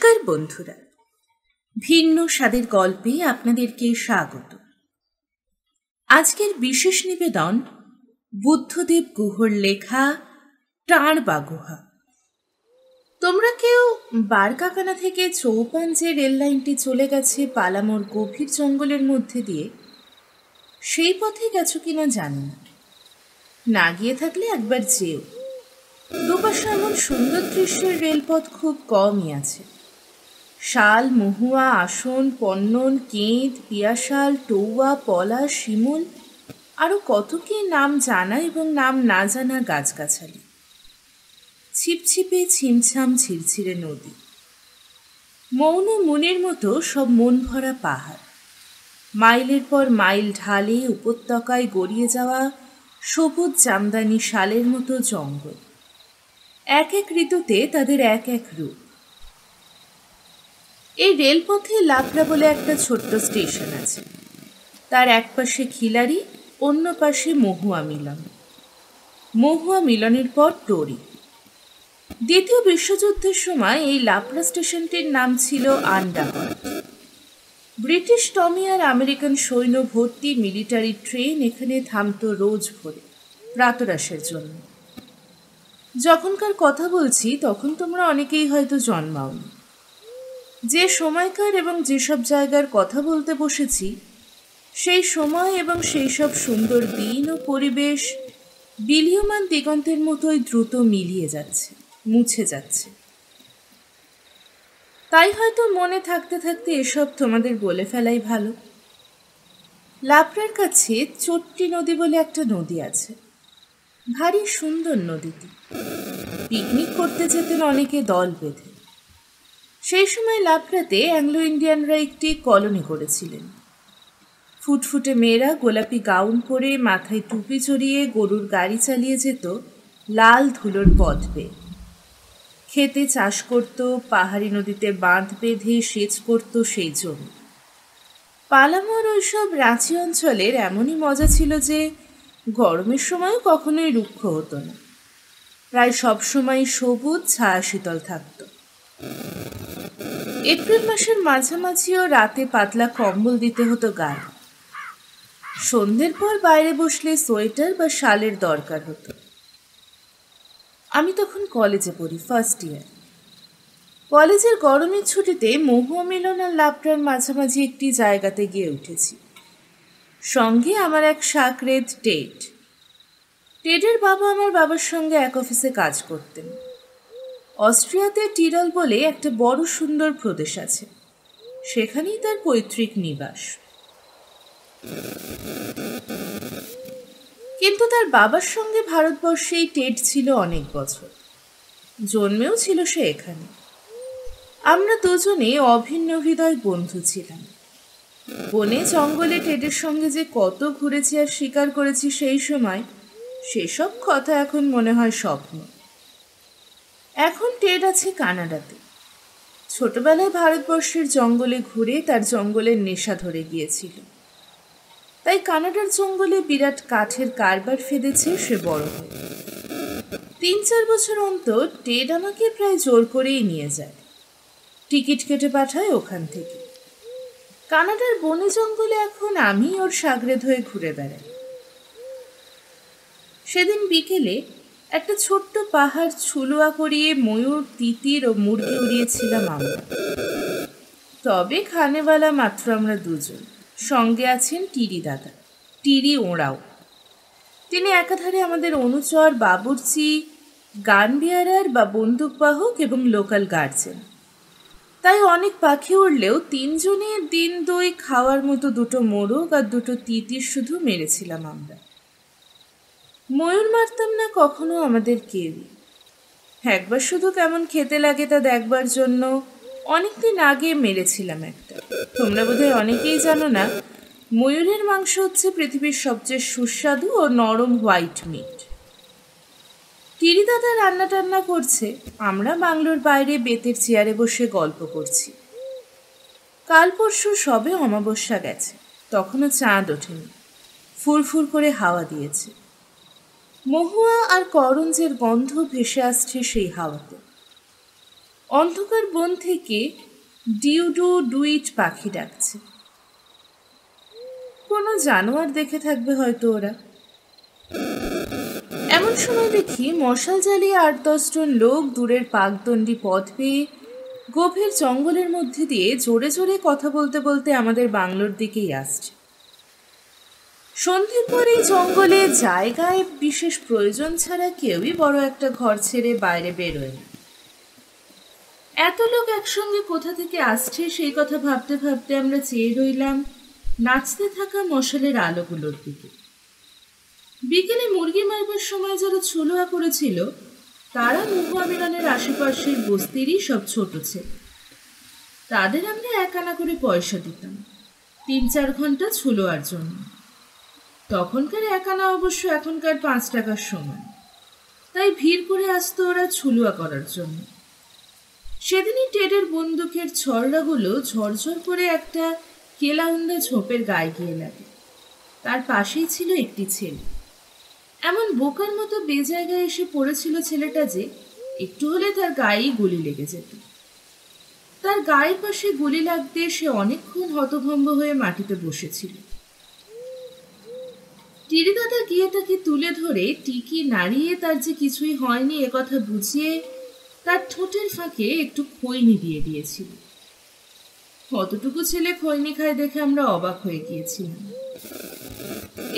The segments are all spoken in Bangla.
নমস্কার বন্ধুরা, ভিন্ন স্বাদের গল্পে আপনাদেরকে স্বাগত। আজকের বিশেষ নিবেদন বুদ্ধদেব গুহর লেখা টাঁড়বা গুহা। তোমরা কেউ বারকাকানা থেকে চৌপান যে রেল লাইনটি চলে গেছে পালামোর গভীর জঙ্গলের মধ্যে দিয়ে, সেই পথে গেছো কিনা জানি না। না গিয়ে থাকলে একবার যেও। দুপাশে এমন সুন্দর দৃশ্যের রেলপথ খুব কমই আছে। শাল, মহুয়া, আসন, পন্নন, কেঁদ, পিয়াশাল, টৌয়া, পলাশ, শিমুল, আরও কত কি নাম জানা এবং নাম না জানা গাছগাছালি। ছিপছিপে ছিমছাম ছিরছিরে নদী, মৌন মুনির মতো সব মন ভরা পাহাড়, মাইলের পর মাইল ঢালে উপত্যকায় গড়িয়ে যাওয়া সবুজ জামদানি শালের মতো জঙ্গল। এক এক ঋতুতে তাদের এক এক রূপ। এই রেলপথে লাবড়া বলে একটা ছোট্ট স্টেশন আছে। তার এক পাশে খিলাড়ি, অন্য পাশে মহুয়া মিলন। মহুয়া মিলনের পর টোরি। দ্বিতীয় বিশ্বযুদ্ধের সময় এই লাবড়া স্টেশনটির নাম ছিল আন্ডাহার্ট। ব্রিটিশ টমি আর আমেরিকান সৈন্য ভর্তি মিলিটারি ট্রেন এখানে থামত রোজ ভোরে প্রাতরাশের জন্য। যখনকার কথা বলছি তখন তোমরা অনেকেই হয়তো জন্মাওনি। যে সময়কার এবং যেসব জায়গার কথা বলতে বসেছি, সেই সময় এবং সেই সব সুন্দর দিন ও পরিবেশ বিলীয়মান দিগন্তের মতোই দ্রুত মিলিয়ে যাচ্ছে, মুছে যাচ্ছে। তাই হয়তো মনে থাকতে থাকতে এসব তোমাদের বলে ফেলাই ভালো। লাবড়ার কাছে চট্টি নদী বলে একটা নদী আছে। ভারী সুন্দর নদীটি। পিকনিক করতে যেতেন অনেকে দল বেঁধে। সেই সময় লাবড়াতে অ্যাংলো ইন্ডিয়ানরা একটি কলোনি করেছিলেন। ফুটফুটে মেয়েরা গোলাপি গাউন পরে মাথায় টুপি চড়িয়ে গরুর গাড়ি চালিয়ে যেত লাল ধুলোর পথ বেয়ে। খেতে চাষ করত, পাহাড়ি নদীতে বাঁধ বেঁধে সেচ করত সেই জমি। পালামোর ওইসব রাঁচি অঞ্চলের এমনই মজা ছিল যে গরমের সময়ও কখনোই রুক্ষ হতো না। প্রায় সবসময় সবুজ ছায়া শীতল থাকত। এপ্রিল মাসের মাঝামাঝিও রাতে পাতলা কম্বল দিতে হতো গায়ে। সন্ধ্যের পর বাইরে বসলে সোয়েটার বা শালের দরকার হতো। আমি তখন কলেজে পড়ি, ফার্স্ট ইয়ার। কলেজের গরমের ছুটিতে মহুয়া মিলন আর লাবড়ার মাঝামাঝি একটি জায়গাতে গিয়ে উঠেছি। সঙ্গে আমার এক সাকরেদ টেড। টেডের বাবা আমার বাবার সঙ্গে এক অফিসে কাজ করতেন। অস্ট্রিয়াতে টিরল বলে একটা বড় সুন্দর প্রদেশ আছে, সেখানেই তার পৈতৃক নিবাস। কিন্তু তার বাবার সঙ্গে ভারতবর্ষেই টেড ছিল অনেক বছর, জন্মেও ছিল সে এখানে। আমরা দুজনে অভিন্ন হৃদয় বন্ধু ছিলাম। বনে জঙ্গলে টেডের সঙ্গে যে কত ঘুরেছি আর শিকার করেছি সেই সময়, সেসব কথা এখন মনে হয় স্বপ্ন। এখন টেড আছে কানাডাতে। ছোটবেলায় ভারতবর্ষের জঙ্গলে ঘুরে তার জঙ্গলের নেশা ধরে গিয়েছিল, তাই কানাডার জঙ্গলে বিরাট কাঠের কারবার ফেদেছে সে বড় হয়ে। 3-4 বছর অন্তর টেড আমাকে প্রায় জোর করেই নিয়ে যায়। টিকিট কেটে পাঠায় ওখান থেকে। কানাডার বনে জঙ্গলে এখন আমি ওর সাগরেদ হয়ে ঘুরে বেড়াই। সেদিন বিকেলে একটা ছোট্ট পাহাড় ছুলুয়া করিয়ে ময়ূর, তিতির ও মুরগি উড়িয়েছিলাম আমরা। তবে খানেওয়ালা মাত্র আমরা দুজন, সঙ্গে আছেন টিরি দাদা, টিরি ওঁড়াও। তিনি একাধারে আমাদের অনুচর, বাবুর্চি, গান বিয়ারার বা বন্দুকবাহক এবং লোকাল গার্জেন। তাই অনেক পাখি উড়লেও 3 জনে দিন 2 খাওয়ার মতো 2টো মোরগ আর 2টো তিতির শুধু মেরেছিলাম আমরা। ময়ূর মারতাম না কখনো আমাদের কেউই। একবার শুধু কেমন খেতে লাগে তা দেখবার জন্য অনেকদিন আগে মেরেছিলাম একটা। তোমরা বোধহয় অনেকেই জানো না, ময়ূরের মাংস হচ্ছে পৃথিবীর সবচেয়ে সুস্বাদু ও নরম হোয়াইট মিট। টিরি দাদা রান্না টান্না করছে, আমরা বাংলোর বাইরে বেতের চেয়ারে বসে গল্প করছি। কাল পরশু সবে অমাবস্যা গেছে, তখনও চাঁদ ওঠেনি। ফুরফুর করে হাওয়া দিয়েছে। মহুয়া আর করঞ্জের গন্ধ ভেসে আসছে সেই হাওয়াতে। অন্ধকার বন থেকে ডিউডু ডুইট পাখি ডাকছে। কোনো জানোয়ার দেখে থাকবে হয়তো ওরা। এমন সময় দেখি মশাল জ্বালিয়ে ৮-১০ জন লোক দূরের পাকদণ্ডী পথ পেয়ে গভীর জঙ্গলের মধ্যে দিয়ে জোরে জোরে কথা বলতে বলতে আমাদের বাংলোর দিকেই আসছে। সন্ধ্যের পরেই জঙ্গলে জায়গায় বিশেষ প্রয়োজন ছাড়া কেউই বড় একটা ঘর ছেড়ে বাইরে বেরোয় না। এত লোক একসঙ্গে কোথা থেকে আসছে সেই কথা ভাবতে ভাবতে আমরা চেয়ে রইলাম নাচতে থাকা মশালের আলোগুলোর দিকে। বিকেলে মুরগি মারবার সময় যারা ছুলোয়া করেছিল তারা মহুয়া মিলনের আশেপাশের বস্তিরই সব ছোট ছেলে। তাদের আমরা ১ আনা করে পয়সা দিতাম ৩-৪ ঘন্টা ছুলোয়ার জন্য। তখনকার ১ আনা অবশ্য এখনকার ৫ টাকার সমান। তাই ভিড় করে আসতো ওরা ছুলোয়া করার জন্য। সেদিনই টেডের বন্দুকের ছড়রাগুলো ঝরঝর করে একটা কেলাউন্দা ঝোপের গায়ে গিয়ে লাগে। তার পাশেই ছিল একটি ছেলে। এমন বোকার মতো বেজায়গায় এসে পড়েছিল ছেলেটা যে একটু হলে তার গায়েই গুলি লেগে যেত। তার গায়ের পাশে গুলি লাগতে সে অনেকক্ষণ হতভম্ব হয়ে মাটিতে বসেছিল। টিরি দাদা গিয়ে তাকে তুলে ধরে টিকি নাড়িয়ে তার যে কিছুই হয়নি একথা বুঝিয়ে তার ঠোঁটের ফাঁকে একটু খৈনি দিয়ে দিয়েছিল। কতটুকু ছেলে খৈনি খায় দেখে আমরা অবাক হয়ে গিয়েছিলাম।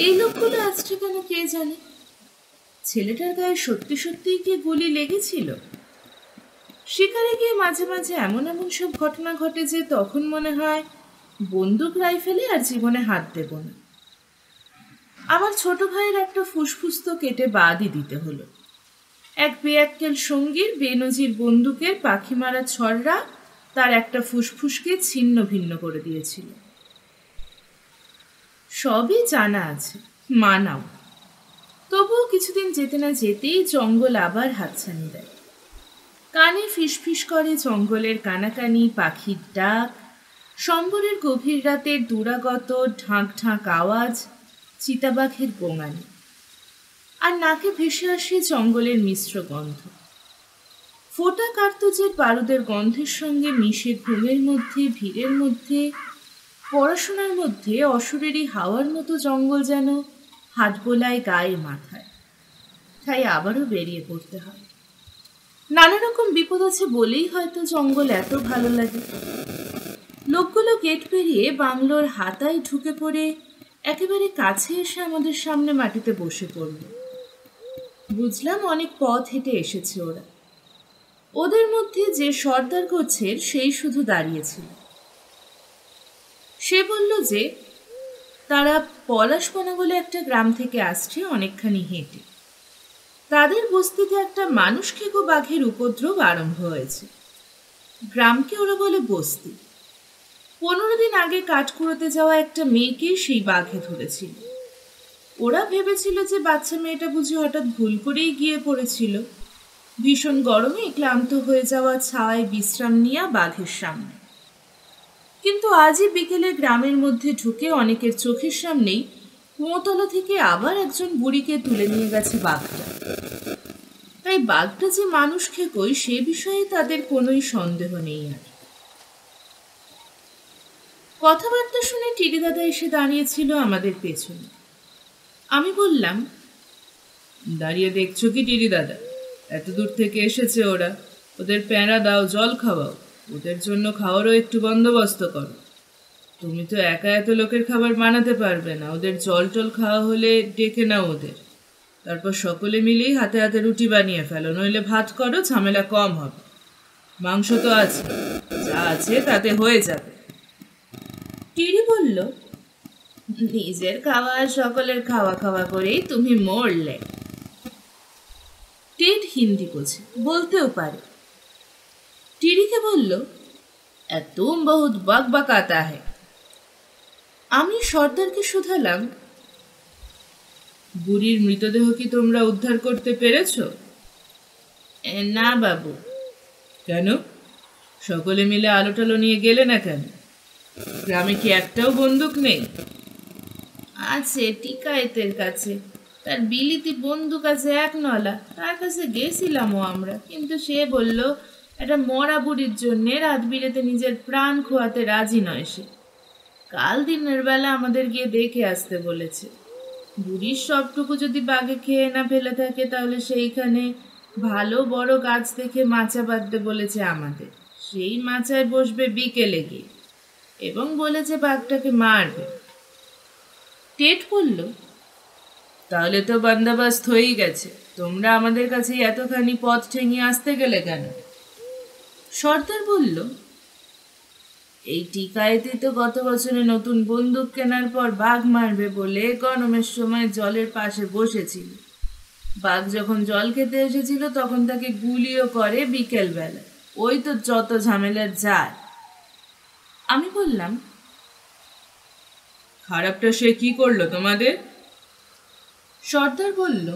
এই লোকগুলো আসছে কেন কে জানে। ছেলেটার গায়ে সত্যি সত্যিই কি গুলি লেগেছিল? শিকারে গিয়ে মাঝে মাঝে এমন এমন সব ঘটনা ঘটে যে তখন মনে হয় বন্দুক রাইফেলে আর জীবনে হাত দেব না। আমার ছোট ভাইয়ের একটা ফুসফুস তো কেটে বাদই দিতে হলো। এক বেয়াক্কেল সঙ্গীর বেনজির বন্দুকের পাখি মারা ছড়রা তার একটা ফুসফুসকে ছিন্ন ভিন্ন করে দিয়েছিল। সবই জানা আছে, মানাও। তবুও কিছুদিন যেতে না যেতেই জঙ্গল আবার হাতছানি দেয়। কানে ফিসফিস করে জঙ্গলের কানাকানি, পাখির ডাক, সম্বরের গভীর রাতের দুরাগত ঢাক ঢাক আওয়াজ, চিতাবাঘের গোঙানি। আর নাকে ভেসে আসে জঙ্গলের মিশ্র গন্ধ। ফোটা কার্তুজের বারুদের গন্ধের সঙ্গে মিশে ঘুমের মধ্যে, ভিড়ের মধ্যে, পড়াশোনার মধ্যে অসুরেরই হাওয়ার মতো জঙ্গল যেন হাত বোলায় গায়ে মাথায়। তাই আবারও বেরিয়ে পড়তে হয়। নানা রকম বিপদ আছে বলেই হয়তো জঙ্গল এত ভালো লাগে। লোকগুলো গেট পেরিয়ে বাংলোর হাতায় ঢুকে পড়ে একেবারে কাছে এসে আমাদের সামনে মাটিতে বসে পড়ল। বুঝলাম অনেক পথ হেঁটে এসেছে ওরা। ওদের মধ্যে যে সর্দার গোছের সেই শুধু দাঁড়িয়েছিল। সে বলল যে তারা পলাশপানা বলে একটা গ্রাম থেকে আসছে অনেকখানি হেঁটে। তাদের বস্তিতে একটা মানুষ খেকো বাঘের উপদ্রব আরম্ভ হয়েছে। গ্রামকে ওরা বলে বস্তি। ১৫ দিন আগে কাঠ কুড়োতে যাওয়া একটা মেয়েকে সেই বাঘে ধরেছিল। ওরা ভেবেছিল যে বাচ্চা মেয়েটা বুঝি হঠাৎ ভুল করেই গিয়ে পড়েছিল। ভীষণ গরমে ক্লান্ত হয়ে যাওয়া ছাওয়ায় বিশ্রাম নিয়ে বাঘের সামনে। কিন্তু আজই বিকেলে গ্রামের মধ্যে ঢুকে অনেকের চোখের সামনেই কুঁয়োতলা থেকে আবার একজন বুড়িকে তুলে নিয়ে গেছে বাঘটা। তাই বাঘটা যে মানুষ খেকোই সে বিষয়ে তাদের কোনোই সন্দেহ নেই আর। কথাবার্তা শুনে টিরি দাদা এসে দাঁড়িয়েছিল আমাদের পেছনে। আমি বললাম, দাঁড়িয়ে দেখছো কি টিরি দাদা? এত দূর থেকে এসেছে ওরা, ওদের প্যাঁড়া দাও, জল খাওয়াও, ওদের জন্য খাওয়ারও একটু বন্দোবস্ত করো। তুমি তো একা এত লোকের খাবার বানাতে পারবে না, ওদের জল টল খাওয়া হলে ডেকে নাও ওদের, তারপর সকলে মিলেই হাতে হাতে রুটি বানিয়ে ফেলো, নইলে ভাত করো, ঝামেলা কম হবে। মাংস তো আছে, যা আছে তাতে হয়ে যাবে। টিরি বলল, নিজের খাওয়া আর সকলের খাওয়া খাওয়া করেই তুমি মরলে। টেড হিন্দি বোঝে, বলতেও পারে। টিরিকে বলল, তুম বহুত বকবকাতা है। আমি সর্দারকে শুধালাম, বুড়ির মৃতদেহ কি তোমরা উদ্ধার করতে পেরেছ? না বাবু। কেন? সকলে মিলে আলো টালো নিয়ে গেলে না কেন? গ্রামে কি একটাও বন্দুক নেই? আছে টিকায়েতের কাছে, তার বিলিতি বন্দুক আছে ১ নলা, তার কাছে গেছিলামও আমরা, কিন্তু সে বলল একটা মরা বুড়ির জন্যে রাত বিরেতে নিজের প্রাণ খোয়াতে রাজি নয় সে। কাল দিনের বেলা আমাদের গিয়ে দেখে আসতে বলেছে। বুড়ির সবটুকু যদি বাঘে খেয়ে না ফেলে থাকে তাহলে সেইখানে ভালো বড় গাছ দেখে মাচা বাঁধতে বলেছে আমাদের। সেই মাচায় বসবে বিকেলে গিয়ে এবং বলেছে বাঘটাকে মারবে। টেট বলল, তাহলে তো বন্দোবস্ত হয়েই গেছে, তোমরা আমাদের কাছে এতখানি পথ ঠেঙিয়ে আসতে গেলে কেন? সর্দার বলল, এই টিকাইতে তো গত বছরে নতুন বন্দুক কেনার পর বাঘ মারবে বলে গরমের সময় জলের পাশে বসেছিল। বাঘ যখন জল খেতে এসেছিল তখন তাকে গুলিও করে বিকেল বেলা। ওই তো যত ঝামেলার যায়। আমি বললাম, খারাপটা সে কি করলো তোমাদের? সর্দার বলল,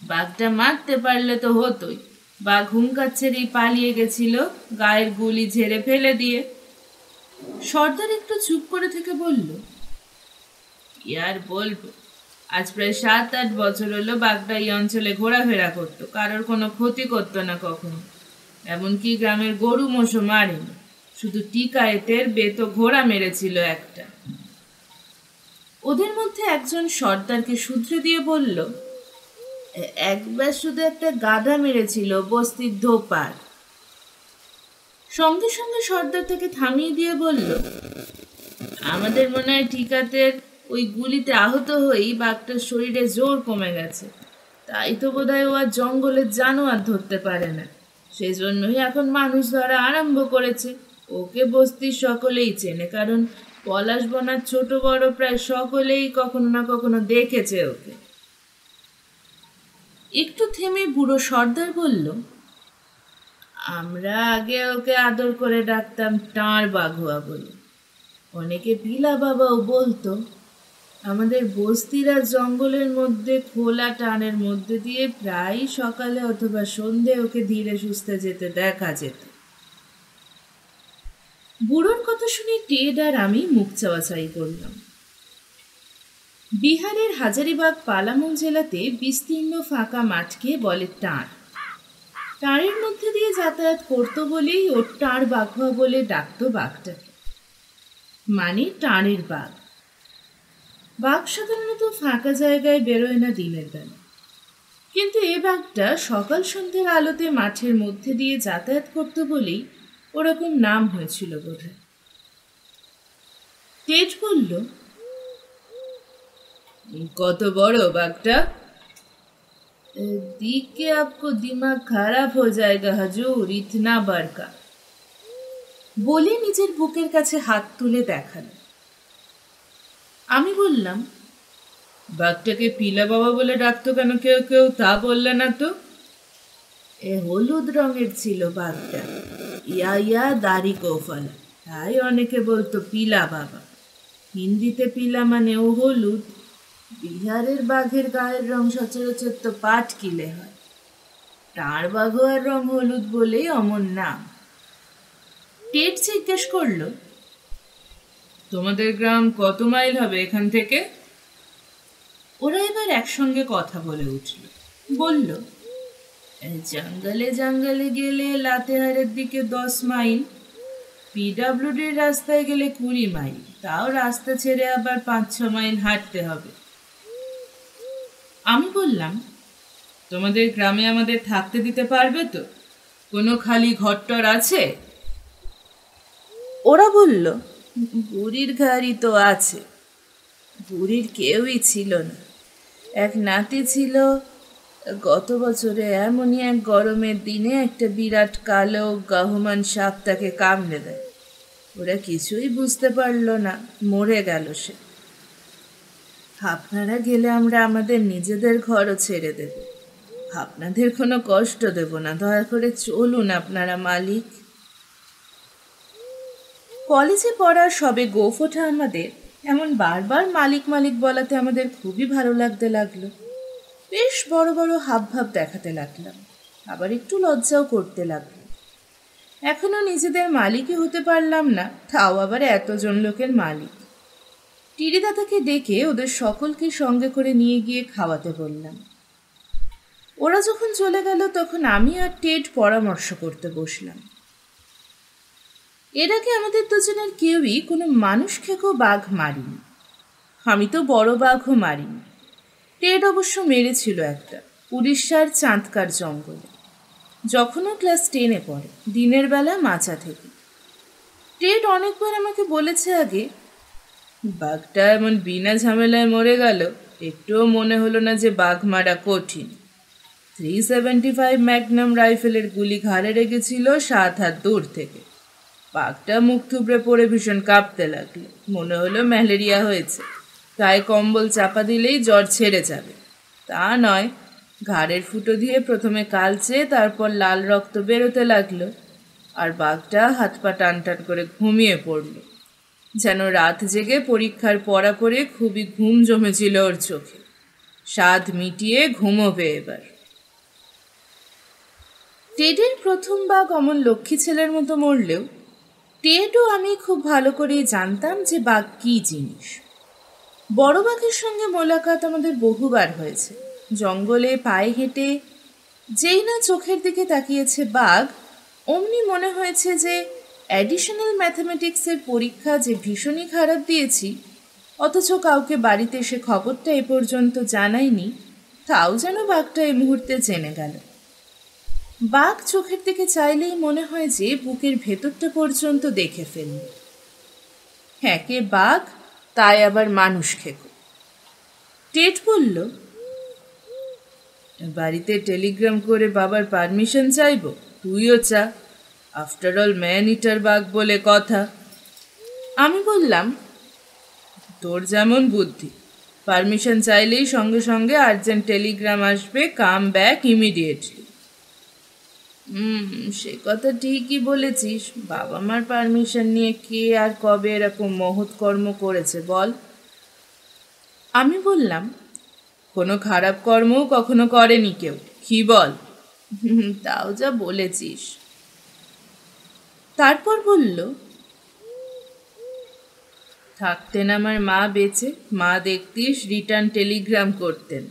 বাঘটা মারতে পারলে তো হতোই। বাঘ হুঙ্কার ছেড়েই পালিয়ে গেছিল, গায়ের গুলি ঝেড়ে ফেলে দিয়ে। সর্দার একটু চুপ করে থেকে বলল, কি আর বলবো, আজ প্রায় 7-8 বছর হলো বাঘটা এই অঞ্চলে ঘোরাফেরা করতো, কারোর কোনো ক্ষতি করতো না কখনো। এমনকি গ্রামের গরু মোষও মারেনি, শুধু টিকায়েতের বেতো ঘোড়া মেরেছিল একটা। ওদের মধ্যে একজন সর্দারকে শুধরে দিয়ে বলল, একবার শুধু একটা গাধা মেরেছিল বস্তির ধোপার। সঙ্গে সঙ্গে সর্দার তাকে থামিয়ে দিয়ে বলল, আমাদের মনে হয় টিকাতের ওই গুলিতে আহত হয়েই বাঘটার শরীরে জোর কমে গেছে, তাই তো বোধহয় ও আর জঙ্গলের জানোয়ার ধরতে পারে না, সেই জন্যই এখন মানুষ ধরা আরম্ভ করেছে। ওকে বস্তির সকলেই চেনে, কারণ পলাশ বনার ছোট বড় প্রায় সকলেই কখনো না কখনো দেখেছে ওকে। একটু থেমে বুড়ো সর্দার বলল, আমরা আগে ওকে আদর করে ডাকতাম টাঁড় বাঘুয়া বলে। অনেকে পিলা বাবাও বলতো। আমাদের বস্তিরা জঙ্গলের মধ্যে খোলা টানের মধ্যে দিয়ে প্রায় সকালে অথবা সন্ধে ওকে ধীরে সুস্থে যেতে দেখা যেত। বুড়োর কথা শুনে টেড আর আমি মুখ চাওয়াচাই করলাম। বিহারের হাজারিবাগ পালামৌ জেলাতে বিস্তীর্ণ ফাঁকা মাঠকে বলে টাঁড়। টাঁড়ের মধ্যে দিয়ে যাতায়াত করতো বলেই ওর টাঁড় বাঘুয়া বলে ডাকতো বাঘটাকে, মানে টাঁড়ের বাঘ। বাঘ সাধারণত ফাঁকা জায়গায় বেরোয় না দিনের বেলা, কিন্তু এ বাঘটা সকাল সন্ধ্যের আলোতে মাঠের মধ্যে দিয়ে যাতায়াত করতো বলেই ওরকম নাম হয়েছিল বোধহয়। টেড বলল, কত বড় বাঘটা? देख के आपको दिमाग खराब हो जाएगा हजूर, इतना बड़का। বলে নিজের বুকের কাছে হাত তুলে দেখালো। আমি বললাম, বাঘটাকে পিলা বাবা বলে ডাকতো কেন কেউ কেউ, তা বললে না তো? এ হলুদ রঙের ছিল বাঘটা, ইয়া দাড়ি কোফালা, তাই অনেকে বলতো পিলা বাবা। হিন্দিতে পিলা মানে ও হলুদ। বিহারের বাঘের গায়ের রং সচরাচর তো পাট কিলে হয়, টাঁড় বাঘুয়ার রং হলুদ বলেই অমন নাম। টেট জিজ্ঞেস করল, তোমাদের গ্রাম কত মাইল হবে এখান থেকে? ওরা এবার একসঙ্গে কথা বলে উঠল। বলল, জঙ্গলে জঙ্গলে গেলে লাতেহারের দিকে 10 মাইল, পিডাব্লিউডির রাস্তায় গেলে 20 মাইল, তাও রাস্তা ছেড়ে আবার 5-6 মাইল হাঁটতে হবে। আমি বললাম, তোমাদের গ্রামে আমাদের থাকতে দিতে পারবে তো? কোনো খালি ঘরটর আছে? ওরা বলল, বুড়ির ঘাড়ি তো আছে। বুড়ির কেউই ছিল না, এক নাতি ছিল। গত বছরে এমনই এক গরমের দিনে একটা বিরাট কালো গাহমান সাপ তাকে কামড়ে দেয়। ওরা কিছুই বুঝতে পারল না, মরে গেল সে। আপনারা গেলে আমরা আমাদের নিজেদের ঘরও ছেড়ে দেব, আপনাদের কোনো কষ্ট দেব না, দয়া করে চলুন আপনারা মালিক। কলেজে পড়ার সবে গোফ ওঠা আমাদের এমন বারবার মালিক মালিক বলাতে আমাদের খুবই ভালো লাগতে লাগলো। বেশ বড় বড় হাবভাব দেখাতে লাগলাম, আবার একটু লজ্জাও করতে লাগলো। এখনো নিজেদের মালিকই হতে পারলাম না, তাও আবার এতজন লোকের মালিক। টিরি দাদাকে ডেকে ওদের সকলকে সঙ্গে করে নিয়ে গিয়ে খাওয়াতে বললাম। ওরা যখন চলে গেল তখন আমি আর টেড পরামর্শ করতে বসলাম। এর আগে আমাদের দুজনের কেউই কোনো মানুষ খেকো বাঘ মারিনি। আমি তো বড় বাঘও মারিনি। টেড অবশ্য মেরেছিল একটা, উড়িষ্যার চাঁদকার জঙ্গলে, যখনও ক্লাস 10-এ পড়ে, দিনের বেলা মাচা থেকে। টেড অনেকবার আমাকে বলেছে আগে, বাঘটা এমন বিনা ঝামেলায় মরে গেল, একটুও মনে হলো না যে বাঘ মারা কঠিন। 375 ম্যাগনাম রাইফেলের গুলি ঘাড়ে রেগেছিল 7 হাত দূর থেকে। বাঘটা মুখ থুবড়ে পড়ে ভীষণ কাঁপতে লাগলো, মনে হলো ম্যালেরিয়া হয়েছে, গায়ে কম্বল চাপা দিলেই জ্বর ছেড়ে যাবে। তা নয়, ঘাড়ের ফুটো দিয়ে প্রথমে কালচে, তারপর লাল রক্ত বেরোতে লাগলো, আর বাঘটা হাত পা টান টান করে ঘুমিয়ে পড়ল, যেন রাত জেগে পরীক্ষার পড়া করে খুবই ঘুম জমেছিল ওর চোখে। স্বাদ মিটিয়ে ঘুমোবে এবার। টেডের প্রথম বাঘ অমন লক্ষ্মী ছেলের মতো মরলেও টেডও আমি খুব ভালো করেই জানতাম যে বাঘ কী জিনিস। বড় বাঘের সঙ্গে মোলাকাত আমাদের বহুবার হয়েছে। জঙ্গলে পায়ে হেঁটে যেই না চোখের দিকে তাকিয়েছে বাঘ, অমনি মনে হয়েছে যে অ্যাডিশনাল ম্যাথামেটিক্সের পরীক্ষা যে ভীষণই খারাপ দিয়েছি, অথচ কাউকে বাড়িতে এসে খবরটা এ পর্যন্ত জানায়নি, তাও যেন বাঘটা এই মুহূর্তে জেনে গেল। বাঘ চোখের দিকে চাইলেই মনে হয় যে বুকের ভেতরটা পর্যন্ত দেখে ফেলল। একে বাঘ, তাই আবার মানুষ খেকো। টেড বলল, বাড়িতে টেলিগ্রাম করে বাবার পারমিশন চাইব, তুইও চা, আফটার অল ম্যান ইটার বাঘ বলে কথা। আমি বললাম, তোর যেমন বুদ্ধি, পারমিশন চাইলেই সঙ্গে সঙ্গে আর্জেন্ট টেলিগ্রাম আসবে, কাম ব্যাক ইমিডিয়েটলি। সে কথা ঠিকই বলেছিস, বাবা মার পারমিশন নিয়ে কে আর কবে এরকম মহৎ কর্ম করেছে বল? আমি বললাম, কোনো খারাপ কর্মও কখনো করেনি কেউ, কি বল? তাও যা বলেছিস। তারপর বলল, থাকতেন আমার মা বেঁচে, মা দেখতিস রিটার্ন টেলিগ্রাম করতেন,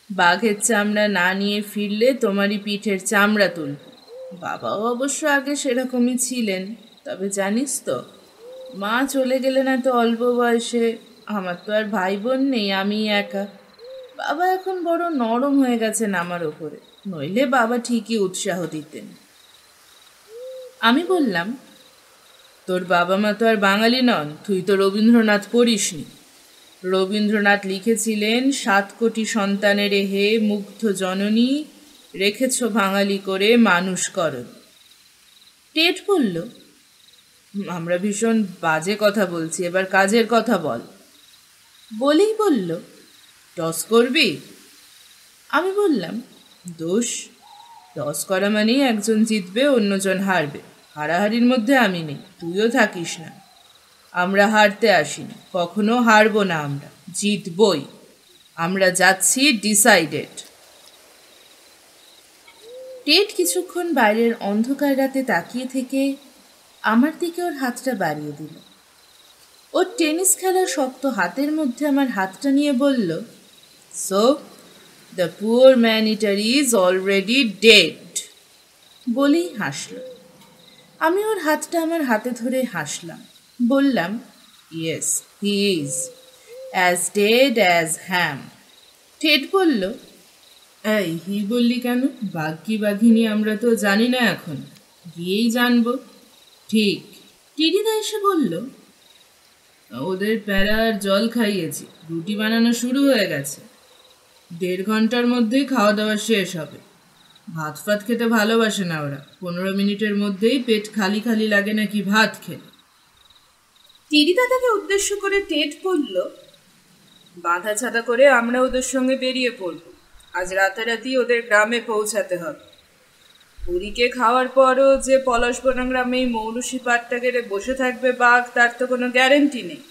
বাঘের চামড়া না নিয়ে ফিরলে তোমারই পিঠের চামড়া তুলব। বাবাও অবশ্য আগে সেরকমই ছিলেন, তবে জানিস তো, মা চলে গেলেন এত অল্প বয়সে, আমার তো আর ভাই বোন নেই, আমি একা। বাবা এখন বড় নরম হয়ে গেছেন আমার ওপরে, নইলে বাবা ঠিকই উৎসাহ দিতেন। আমি বললাম, তোর বাবা মা তো আর বাঙালি নন, তুই তো রবীন্দ্রনাথ পড়িসনি। রবীন্দ্রনাথ লিখেছিলেন, 7 কোটি সন্তানের হে মুগ্ধ জননী, রেখেছ বাঙালি করে মানুষ করণ। টেড বলল, আমরা ভীষণ বাজে কথা বলছি, এবার কাজের কথা বল। বলেই বলল, টস করবি? আমি বললাম, দোষ, টস করা মানেই একজন জিতবে অন্যজন হারবে, হারাহারির মধ্যে আমি নেই, তুইও থাকিস না। আমরা হারতে আসিনি, কখনো হারবো না, আমরা জিতবই, আমরা যাচ্ছি ডিসাইডেড। টেড কিছুক্ষণ বাইরের অন্ধকার রাতে তাকিয়ে থেকে আমার দিকে ওর হাতটা বাড়িয়ে দিল। ওর টেনিস খেলার শক্ত হাতের মধ্যে আমার হাতটা নিয়ে বলল, so the poor man eater is already dead, বলেই হাসল। আমি ওর হাতটা আমার হাতে ধরে হাসলাম, বললাম, yes he is as dead as ham. Ted বলল, এই হি বললি কেন? বাঘ কি বাঘিনী আমরা তো জানি না, এখন গিয়েই জানব। ঠিক। টিডিদা এসে বলল, ওদের প্যারার জল খাইয়েছি, রুটি বানানো শুরু হয়ে গেছে, 1.5 ঘন্টার মধ্যেই খাওয়া দাওয়া শেষ হবে। ভাত ফাত খেতে ভালোবাসে না ওরা, 15 মিনিটের মধ্যেই পেট খালি খালি লাগে নাকি ভাত খেলে। টিডিদাদাকে উদ্দেশ্য করে টেড বলল, বাঁধা ছাতা করে আমরা ওদের সঙ্গে বেরিয়ে পড়ব, আজ রাতারাতি ওদের গ্রামে পৌঁছাতে হবে। পুরীকে খাওয়ার পরও যে পলাশবনা গ্রামে এই মৌলুসি পাটটা গেড়ে বসে থাকবে বাঘ, তার তো কোনো গ্যারেন্টি নেই।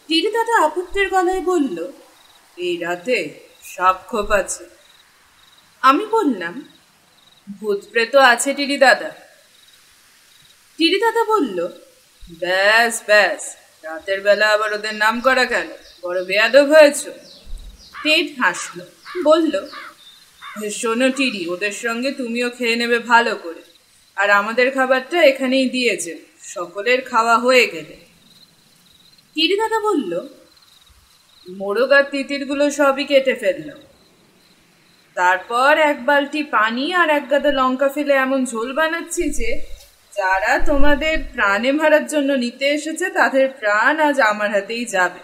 টিডিদাদা আপত্তির গলায় বলল, এই রাতে সাপ খোপ আছে। আমি বললাম, ভূত প্রেত আছে টিডিদাদা। টিডিদাদা বলল, ব্যাস ব্যাস, রাতের বেলা আবার ওদের নাম করা কেন, বড় বেয়াদব হয়েছ। টেড হাসল, বলল, শোনো টিরি, ওদের সঙ্গে তুমিও খেয়ে নেবে ভালো করে, আর আমাদের খাবারটা এখানেই দিয়েছে, সকলের খাওয়া হয়ে গেলে। টিরি দাদা বলল, মোরগ আর তিতিরগুলো সবই কেটে ফেললাম, তারপর এক বালতি পানি আর এক গাদা লঙ্কা ফেলে এমন ঝোল বানাচ্ছি যে যারা তোমাদের প্রাণে মারার জন্য নিতে এসেছে তাদের প্রাণ আজ আমার হাতেই যাবে।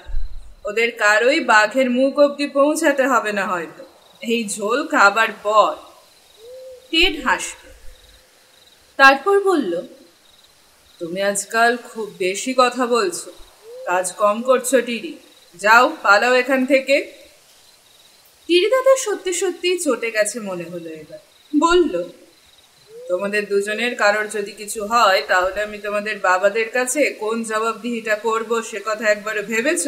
ওদের কারোই বাঘের মুখ অব্দি পৌঁছাতে হবে না হয়তো এই ঝোল খাবার পর। টেড হাসল, তারপর বলল, তুমি আজকাল খুব বেশি কথা বলছো, কাজ কম করছো টিরি, যাও পালাও এখান থেকে। টিরি দাদা সত্যি সত্যি চটে গেছে মনে হলো এবার। বলল, তোমাদের দুজনের কারোর যদি কিছু হয় তাহলে আমি তোমাদের বাবাদের কাছে কোন জবাবদিহিটা করব সে কথা একবারও ভেবেছ?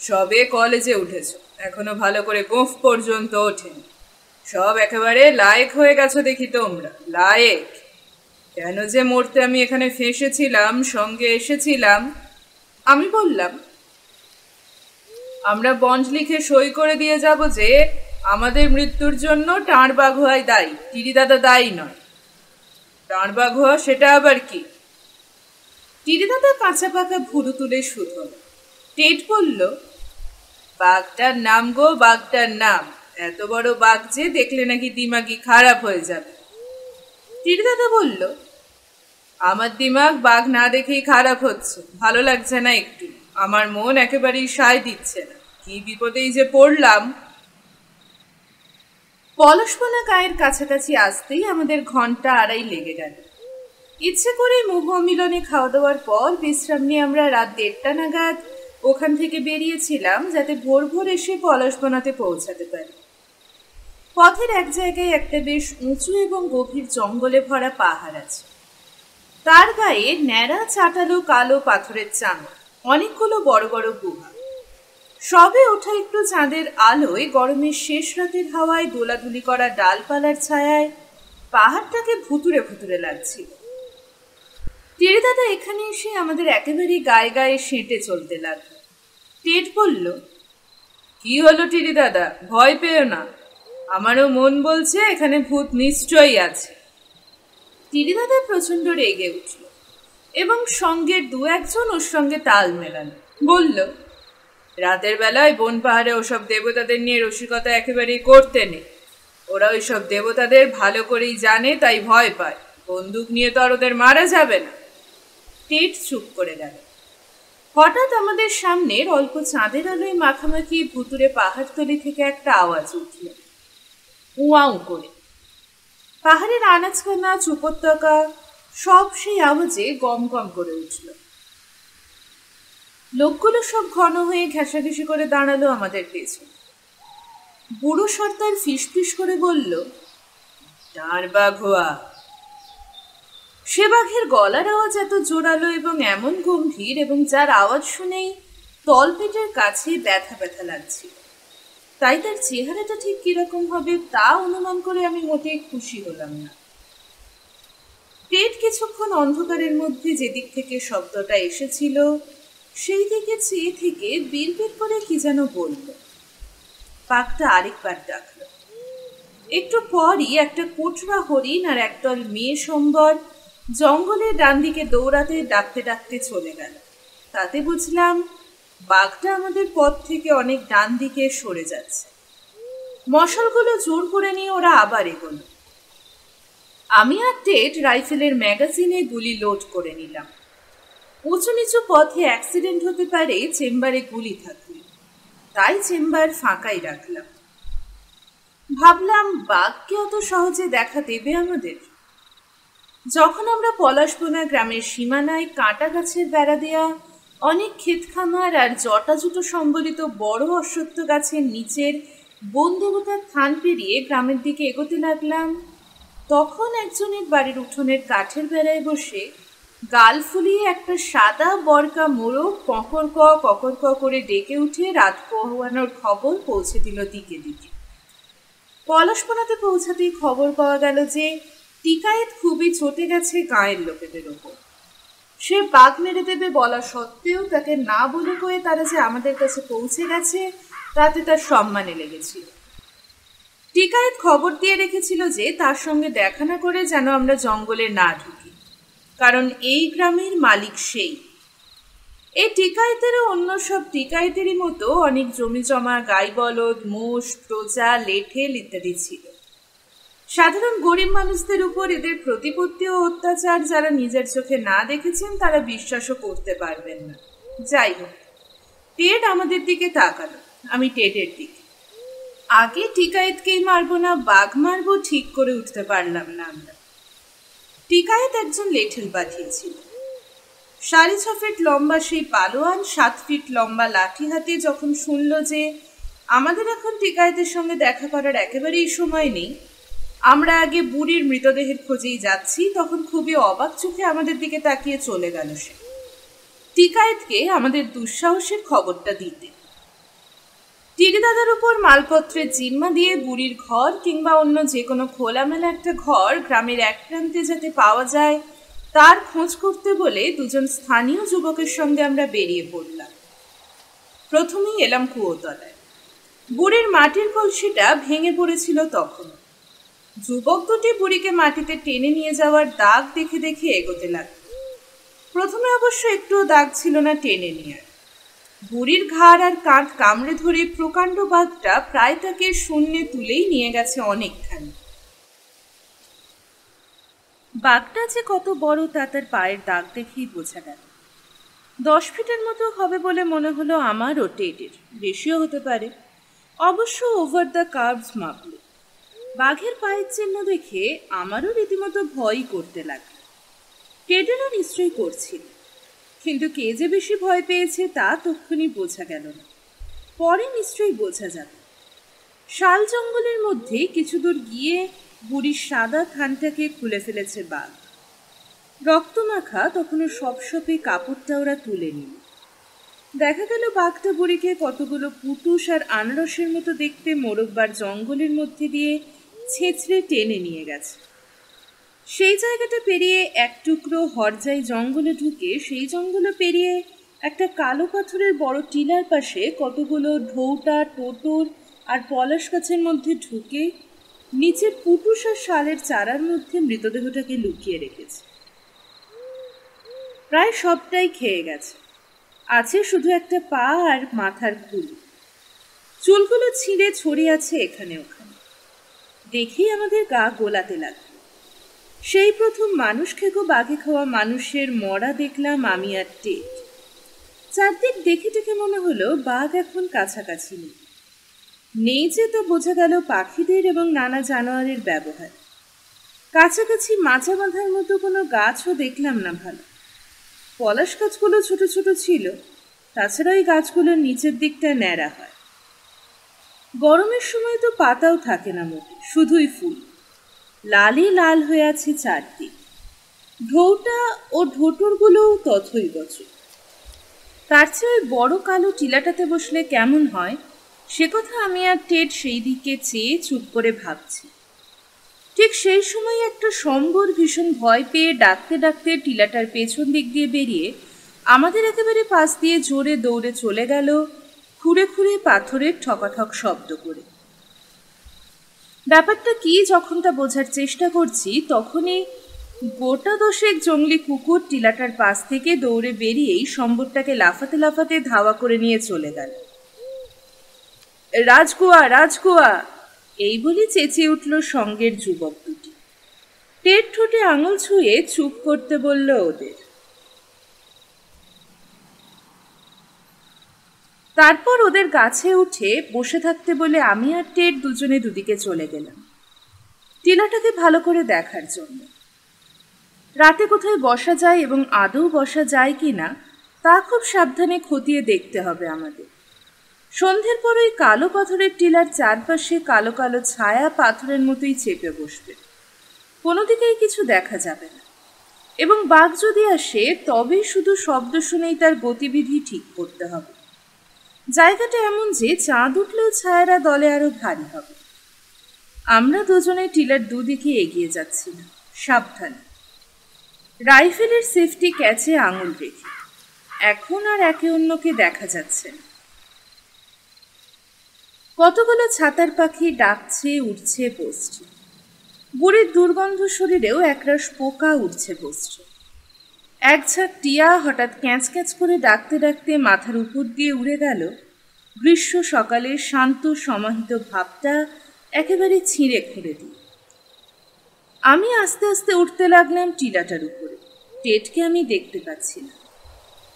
সবে কলেজে উঠেছ, এখনো ভালো করে গোঁফ পর্যন্ত ওঠেনি, সব একেবারে লায়েক হয়ে গেছো দেখি তোমরা, লায়েক। কেন যে মরতে আমি এখানে ফেঁসেছিলাম, সঙ্গে এসেছিলাম। আমি বললাম, আমরা বন্ড লিখে সই করে দিয়ে যাব যে আমাদের মৃত্যুর জন্য টাঁড়বাঘ হওয়াই দায়ী, টিরি দাদা দায়ী নয়। টাঁড়বাঘ হওয়া সেটা আবার কি? টিরি দাদা কাঁচা পাকা ভুরু তুলে শুধল। টেট বলল, বাঘটার নাম গো, বাঘটার নাম, এত বড় বাঘ যে দেখলে নাকি দিমাগই খারাপ হয়ে যাবে। টিরি দাদা বলল, আমার দিমাগ বাঘ না দেখেই খারাপ হচ্ছে, ভালো লাগছে না একটু, আমার মন একেবারেই সায় দিচ্ছে না, কি বিপদেই যে পড়লাম। পলাশপনা গায়ের কাছাকাছি আসতেই আমাদের ঘন্টা আড়াই লেগে গেল। ইচ্ছে করে মুখ মিলনে খাওয়া দাওয়ার পর বিশ্রাম নিয়ে আমরা রাত 1:30 নাগাদ ওখান থেকে বেরিয়েছিলাম যাতে ভোর ভোর এসে পলাশবনাতে পৌঁছাতে পারি। পথের এক জায়গায় একটা বেশ উঁচু এবং গভীর জঙ্গলে ভরা পাহাড় আছে, তার গায়ে ন্যাড়া চাটালো কালো পাথরের চাঙা, অনেকগুলো বড় বড় গুহা। সবে ওঠা একটু চাঁদের আলোয় গরমের শেষ রাতের হাওয়ায় দোলাদুলি করা ডালপালার ছায়ায় পাহাড়টাকে ভুতুরে ভুতুরে লাগছিল। টেরি দাদা এখানে এসে আমাদের একেবারে গায়ে গায়ে সেঁটে চলতে লাগলো। টেড বলল, কি হলো টেরি দাদা, ভয় পেও না, আমারও মন বলছে এখানে ভূত নিশ্চয়ই আছে। টেরি দাদা প্রচন্ড রেগে উঠল এবং সঙ্গে 2-1 ওর সঙ্গে তাল মেলালো। বলল, রাতের বেলায় বন পাহাড়ে ওসব দেবতাদের নিয়ে রসিকতা একেবারেই করতে নেই, ওরা ওইসব দেবতাদের ভালো করেই জানে, তাই ভয় পায়, বন্দুক নিয়ে তো আর ওদের মারা যাবে না। টেট চুপ করে গেল। হঠাৎ আমাদের সামনের অল্প চাঁদের আলোয় মাখামাখি ভুতুরে পাহাড়তলি থেকে একটা আওয়াজ উঠল, উয়াউ করে। পাহাড়ের আনাচকানা উপত্যকা সব সেই আওয়াজে গম গম করে উঠল। লোকগুলো সব ঘন হয়ে ঘেঁষাঘেঁষি করে দাঁড়ালো আমাদের পেছনে। বুড়ো সর্দার ফিসফিস করে বলল, টাঁড়বাঘ হওয়া। সে বাঘের গলার আওয়াজ এত জোরালো এবং এমন গম্ভীর এবং যার আওয়াজ শুনেই তলপেটের কাছে ব্যথা ব্যথা লাগছিল, তাই তার চেহারাটা ঠিক কিরকম হবে তা অনুমান করে আমি মোটেই খুশি হলাম না। টেট কিছুক্ষণ অন্ধকারের মধ্যে যেদিক থেকে শব্দটা এসেছিল সেই দিকে চেয়ে থেকে বিড়বিড় করে কি যেন বলল। বাঘটা আরেকবার ডাকল। একটু পরই একটা কোটরা হরিণ আর একদল মেয়ে সম্বর জঙ্গলের ডান দিকে দৌড়াতে ডাকতে ডাকতে চলে গেল। তাতে বুঝলাম বাঘটা আমাদের পথ থেকে অনেক ডান দিকে সরে যাচ্ছে। মশালগুলো জোর করে নিয়ে ওরা আবার এগোল। আমি আর টেট রাইফেলের ম্যাগাজিনে গুলি লোড করে নিলাম। উঁচু নিচু পথে অ্যাক্সিডেন্ট হতে পারে চেম্বারে গুলি থাকলে, তাই চেম্বার ফাঁকাই রাখলাম। ভাবলাম বাঘকে অত সহজে দেখা দেবে আমাদের? যখন আমরা পলাশবনা গ্রামের সীমানায় কাঁটা গাছের বেড়া দেয়া অনেক ক্ষেত খামার আর জটাজুটো সম্বলিত বড় অশ্বত্থ গাছের নিচের বন দেবতার থান পেরিয়ে গ্রামের দিকে এগোতে লাগলাম, তখন একজনের বাড়ির উঠোনের কাঠের বেড়ায় বসে গাল ফুলিয়ে একটা সাদা বরকা মোড়ক ককর ক করে ডেকে উঠে রাত পোহানোর খবর পৌঁছে দিল দিকে দিকে। পলাশপনাতে পৌঁছাতেই খবর পাওয়া গেল যে টিকায়েত খুবই চটে গেছে গাঁয়ের লোকেদের ওপর। সে বাঘ মেরে দেবে বলা সত্ত্বেও তাকে না বলে কয়ে তারা যে আমাদের কাছে পৌঁছে গেছে তাতে তার সম্মানে লেগেছিল। টিকায়েত খবর দিয়ে রেখেছিল যে তার সঙ্গে দেখা না করে যেন আমরা জঙ্গলে না ঢুকি, কারণ এই গ্রামের মালিক সেই। এই টিকায়েতেরও অন্য সব টিকায়েতেরই মতো অনেক জমি জমা, গাই বলদ, মোষ, প্রজা, লেঠেল ইত্যাদি ছিল। সাধারণ গরিব মানুষদের উপর এদের প্রতিপত্তি ও অত্যাচার যারা নিজের চোখে না দেখেছেন তারা বিশ্বাসও করতে পারবেন না। যাই হোক, টেড আমাদের দিকে তাকালো, আমি টেডের দিকে। আগে টিকায়েতকেই মারবো না বাঘ মারবো ঠিক করে উঠতে পারলাম না আমরা। টিকায়েত একজন লেঠেল পাঠিয়েছিল। 6.5 ফিট লম্বা সেই পালোয়ান 7 ফিট লম্বা লাঠি হাতে যখন শুনল যে আমাদের এখন টিকায়েতের সঙ্গে দেখা করার একেবারেই সময় নেই, আমরা আগে বুড়ির মৃতদেহের খোঁজেই যাচ্ছি, তখন খুবই অবাক চোখে আমাদের দিকে তাকিয়ে চলে গেল সে, টিকায়েতকে আমাদের দুঃসাহসের খবরটা দিতে। টিডি দাদার উপর মালপত্রের জিম্মা দিয়ে বুড়ির ঘর কিংবা অন্য যে কোনো খোলামেলা একটা ঘর গ্রামের এক প্রান্তে যাতে পাওয়া যায় তার খোঁজ করতে বলে দুজন স্থানীয় যুবকের সঙ্গে আমরা বেরিয়ে পড়লাম। প্রথমেই এলাম কুয়োতলায়। বুড়ির মাটির কলসিটা ভেঙে পড়েছিল তখন। যুবক দুটি বুড়িকে মাটিতে টেনে নিয়ে যাওয়ার দাগ দেখে দেখে এগোতে লাগল। প্রথমে অবশ্য একটুও দাগ ছিল না টেনে নেওয়ার। বুড়ির ঘাড় আর কাঁধ কামড়ে ধরে প্রকাণ্ড বাঘটা প্রায় তাকে শূন্যে তুলেই নিয়ে গেছে অনেকখানি। বাঘটা যে কত বড় তা তার পায়ের দাগ দেখেই বোঝা গেল। 10 ফিটের মতো হবে বলে মনে হলো আমার ও টেডের, বেশিও হতে পারে। অবশ্য ওভার দ্য কার্ভস মাপল। বাঘের পায়ের চিহ্ন দেখে আমারও রীতিমতো ভয়ই করতে লাগলো। টেডেরও নিশ্চয়ই করছিল, কিন্তু কে যে বেশি ভয় পেয়েছে তা তক্ষুনি বোঝা গেল না। পরে নিশ্চয়ই বোঝা যাবে। শাল জঙ্গলের মধ্যে কিছু দূর গিয়ে বুড়ির সাদা থানটাকে খুলে ফেলেছে বাঘ। রক্তমাখা তখনও সপসপে কাপড়টা ওরা তুলে নিল। দেখা গেল বাঘটা বুড়িকে কতগুলো পুটুস আর আনারসের মতো দেখতে মোরব্বার জঙ্গলের মধ্যে দিয়ে ছেঁচড়ে টেনে নিয়ে গেছে। সেই জায়গাটা পেরিয়ে এক টুকরো হরজাই জঙ্গলে ঢুকে সেই জঙ্গলে পেরিয়ে একটা কালো পাথরের বড় টিলার পাশে কতগুলো ঢৌটা, টোটর আর পলাশ গাছের মধ্যে ঢুকে নিচের পুটুস আর শালের চারার মধ্যে মৃতদেহটাকে লুকিয়ে রেখেছে। প্রায় সবটাই খেয়ে গেছে, আছে শুধু একটা পা আর মাথার খুলি। চুলগুলো ছিঁড়ে ছড়িয়ে আছে এখানে ওখানে। দেখেই আমাদের গা গোলাতে লাগলো। সেই প্রথম মানুষ খেকো বাঘে খাওয়া মানুষের মরা দেখলাম আমি আর টেড। চারদিক দেখে দেখে মনে হলো বাঘ এখন কাছাকাছি নেই যে তা বোঝা গেল পাখিদের এবং নানা জানোয়ারের ব্যবহার। কাছাকাছি মাচা বাঁধার মতো কোনো গাছও দেখলাম না ভালো। পলাশ গাছগুলো ছোট ছোট ছিল, তাছাড়া ওই গাছগুলোর নিচের দিকটা ন্যাড়া হয়। গরমের সময় তো পাতাও থাকে না মোটে, শুধুই ফুল। লালই লাল হয়ে আছে চারদিক। ঢৌটা ও ঢোটরগুলোও তথই বছর। তার চেয়ে ওই বড় কালো টিলাটাতে বসলে কেমন হয় সে কথা আমি আর টেড সেই দিকে চেয়ে চুপ করে ভাবছি। ঠিক সেই সময় একটা সম্বর ভীষণ ভয় পেয়ে ডাকতে ডাকতে টিলাটার পেছন দিক দিয়ে বেরিয়ে আমাদের একেবারে পাশ দিয়ে জোরে দৌড়ে চলে গেল, খুঁড়ে খুঁড়ে পাথরের ঠকাঠক শব্দ করে। ব্যাপারটা কি যখন তা বোঝার চেষ্টা করছি তখনই গোটা 10 জঙ্গলি কুকুর টিলাটার পাশ থেকে দৌড়ে বেরিয়েই সম্বরটাকে লাফাতে লাফাতে ধাওয়া করে নিয়ে চলে গেল। রাজকুয়া, রাজকুয়া, এই বলি চেঁচিয়ে উঠল সঙ্গের যুবক দুটি। টেড ঠোঁটে আঙুল ছুঁয়ে চুপ করতে বলল ওদের। তারপর ওদের গাছে উঠে বসে থাকতে বলে আমি আর টেড দুজনে দুদিকে চলে গেলাম টিলাটাকে ভালো করে দেখার জন্য। রাতে কোথায় বসা যায় এবং আদৌ বসা যায় কি না তা খুব সাবধানে খতিয়ে দেখতে হবে আমাদের। সন্ধ্যের পর ওই কালো পাথরের টিলার চারপাশে কালো কালো ছায়া পাথরের মতোই চেপে বসবে, কোনো দিকেই কিছু দেখা যাবে না, এবং বাঘ যদি আসে তবে শুধু শব্দ শুনেই তার গতিবিধি ঠিক করতে হবে। জায়গাটা এমন যে চাঁদ উঠলেও ছায়ারা দলে আরো ভারী হবে। আমরা দুজনে টিলার দুদিকে এগিয়ে যাচ্ছিলাম সাবধানে, রাইফেলের সেফটি ক্যাচে আঙুল রেখে। এখন আর একে অন্যকে দেখা যাচ্ছে না। কতগুলো ছাতার পাখি ডাকছে, উঠছে, বসছে। বুড়ির দুর্গন্ধ শরীরেও একরাশ পোকা উঠছে, বসছে। এক ঝাঁক টিয়া হঠাৎ ক্যাঁচ ক্যাঁচ করে ডাকতে ডাকতে মাথার উপর দিয়ে উড়ে গেল। গ্রীষ্ম সকালের শান্ত সমাহিত ভাবটা একেবারে ছিঁড়ে খুঁড়ে দিই। আমি আস্তে আস্তে উঠতে লাগলাম টিলাটার উপরে। টেটকে আমি দেখতে পাচ্ছি না।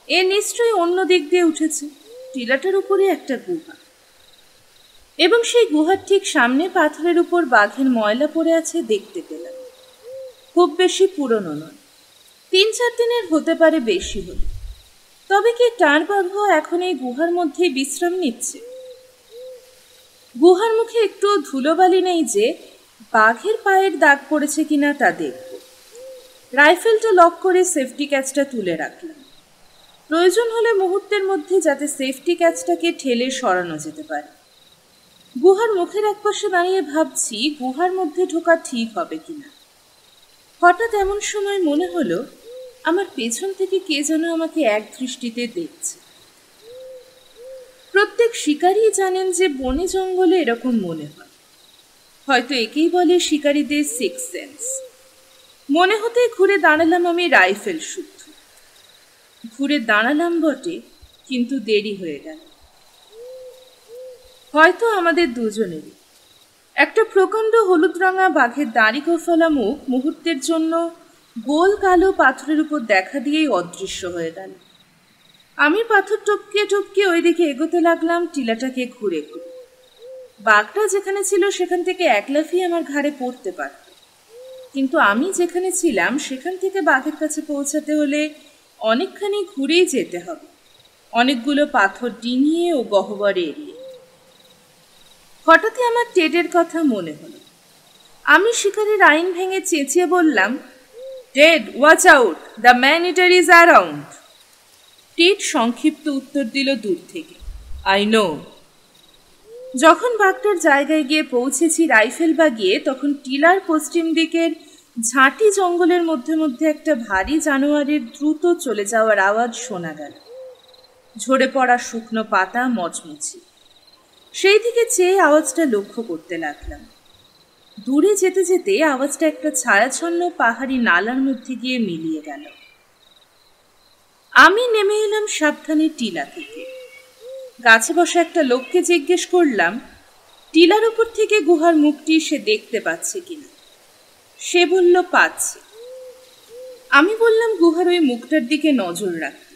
এ নিশ্চয়ই অন্য দিক দিয়ে উঠেছে। টিলাটার উপরে একটা গুহা, এবং সেই গুহার ঠিক সামনে পাথরের উপর বাঘের ময়লা পড়ে আছে দেখতে পেলাম। খুব বেশি পুরনো নয়, 3-4 দিনের হতে পারে, বেশি হলে। তবে কি টার বাঘ এখন এই গুহার মধ্যে বিশ্রাম নিচ্ছে? গুহার মুখে একটু ধুলোবালি নেই যে বাঘের পায়ের দাগ পড়েছে কিনা তা দেখব। রাইফেলটা লক করে সেফটি ক্যাচটা তুলে রাখলাম। প্রয়োজন হলে মুহূর্তের মধ্যে যাতে সেফটি ক্যাচটাকে ঠেলে সরানো যেতে পারে। গুহার মুখের একপাশে দাঁড়িয়ে ভাবছি গুহার মধ্যে ঢোকা ঠিক হবে কিনা। হঠাৎ এমন সময় মনে হলো আমার পেছন থেকে কে যেন আমাকে এক দৃষ্টিতে দেখছে। প্রত্যেক শিকারী জানেন যে বনে জঙ্গলে এরকম মনে হয়। হয়তো একেই বলে শিকারীদের সিক্স সেন্স। মনে হতে ঘুরে দাঁড়ালাম আমি রাইফেল শুদ্ধ। ঘুরে দাঁড়ালাম বটে, কিন্তু দেরি হয়ে গেল। হয়তো আমাদের দুজনেরই। একটা প্রকাণ্ড হলুদ রঙা বাঘের দাড়ি গোফালা মুখ মুহূর্তের জন্য গোল কালো পাথরের উপর দেখা দিয়েই অদৃশ্য হয়ে গেল। আমি পাথর টপকে টপকে ওইদিকে এগোতে লাগলাম টিলাটাকে ঘুরে ঘুরে। বাঘটা যেখানে ছিল সেখান থেকে এক লাফিয়ে আমার ঘাড়ে পড়তে পারত, কিন্তু আমি যেখানে ছিলাম সেখান থেকে বাঘের কাছে পৌঁছাতে হলে অনেকখানি ঘুরেই যেতে হবে, অনেকগুলো পাথর ডিঙিয়ে ও গহ্বরে এড়িয়ে। হঠাৎই আমার টেডের কথা মনে হলো। আমি শিকারের আইন ভেঙে চেঁচিয়ে বললাম, Ted, watch out, the man eater is around. Ted সংক্ষিপ্ত উত্তর দিল দূর থেকে, আই নো। যখন বাঘটার জায়গায় গিয়ে পৌঁছেছি রাইফেল বাগিয়ে, তখন টিলার পশ্চিম দিকের ঝাঁটি জঙ্গলের মধ্যে মধ্যে একটা ভারী জানোয়ারের দ্রুত চলে যাওয়ার আওয়াজ শোনা গেল। ঝরে পড়া শুকনো পাতা মচমচি। সেই দিকে চেয়ে আওয়াজটা লক্ষ্য করতে লাগলাম। দূরে যেতে যেতে আওয়াজটা একটা ছায়াছন্ন পাহাড়ি নালার মধ্যে গিয়ে মিলিয়ে গেল। আমি নেমে এলাম সাবধানে টিলা থেকে। গাছে বসা একটা লোককে জিজ্ঞেস করলাম টিলার উপর থেকে গুহার মুখটি সে দেখতে পাচ্ছে কিনা। সে বলল পাচ্ছে। আমি বললাম গুহার ওই মুখটার দিকে নজর রাখতে,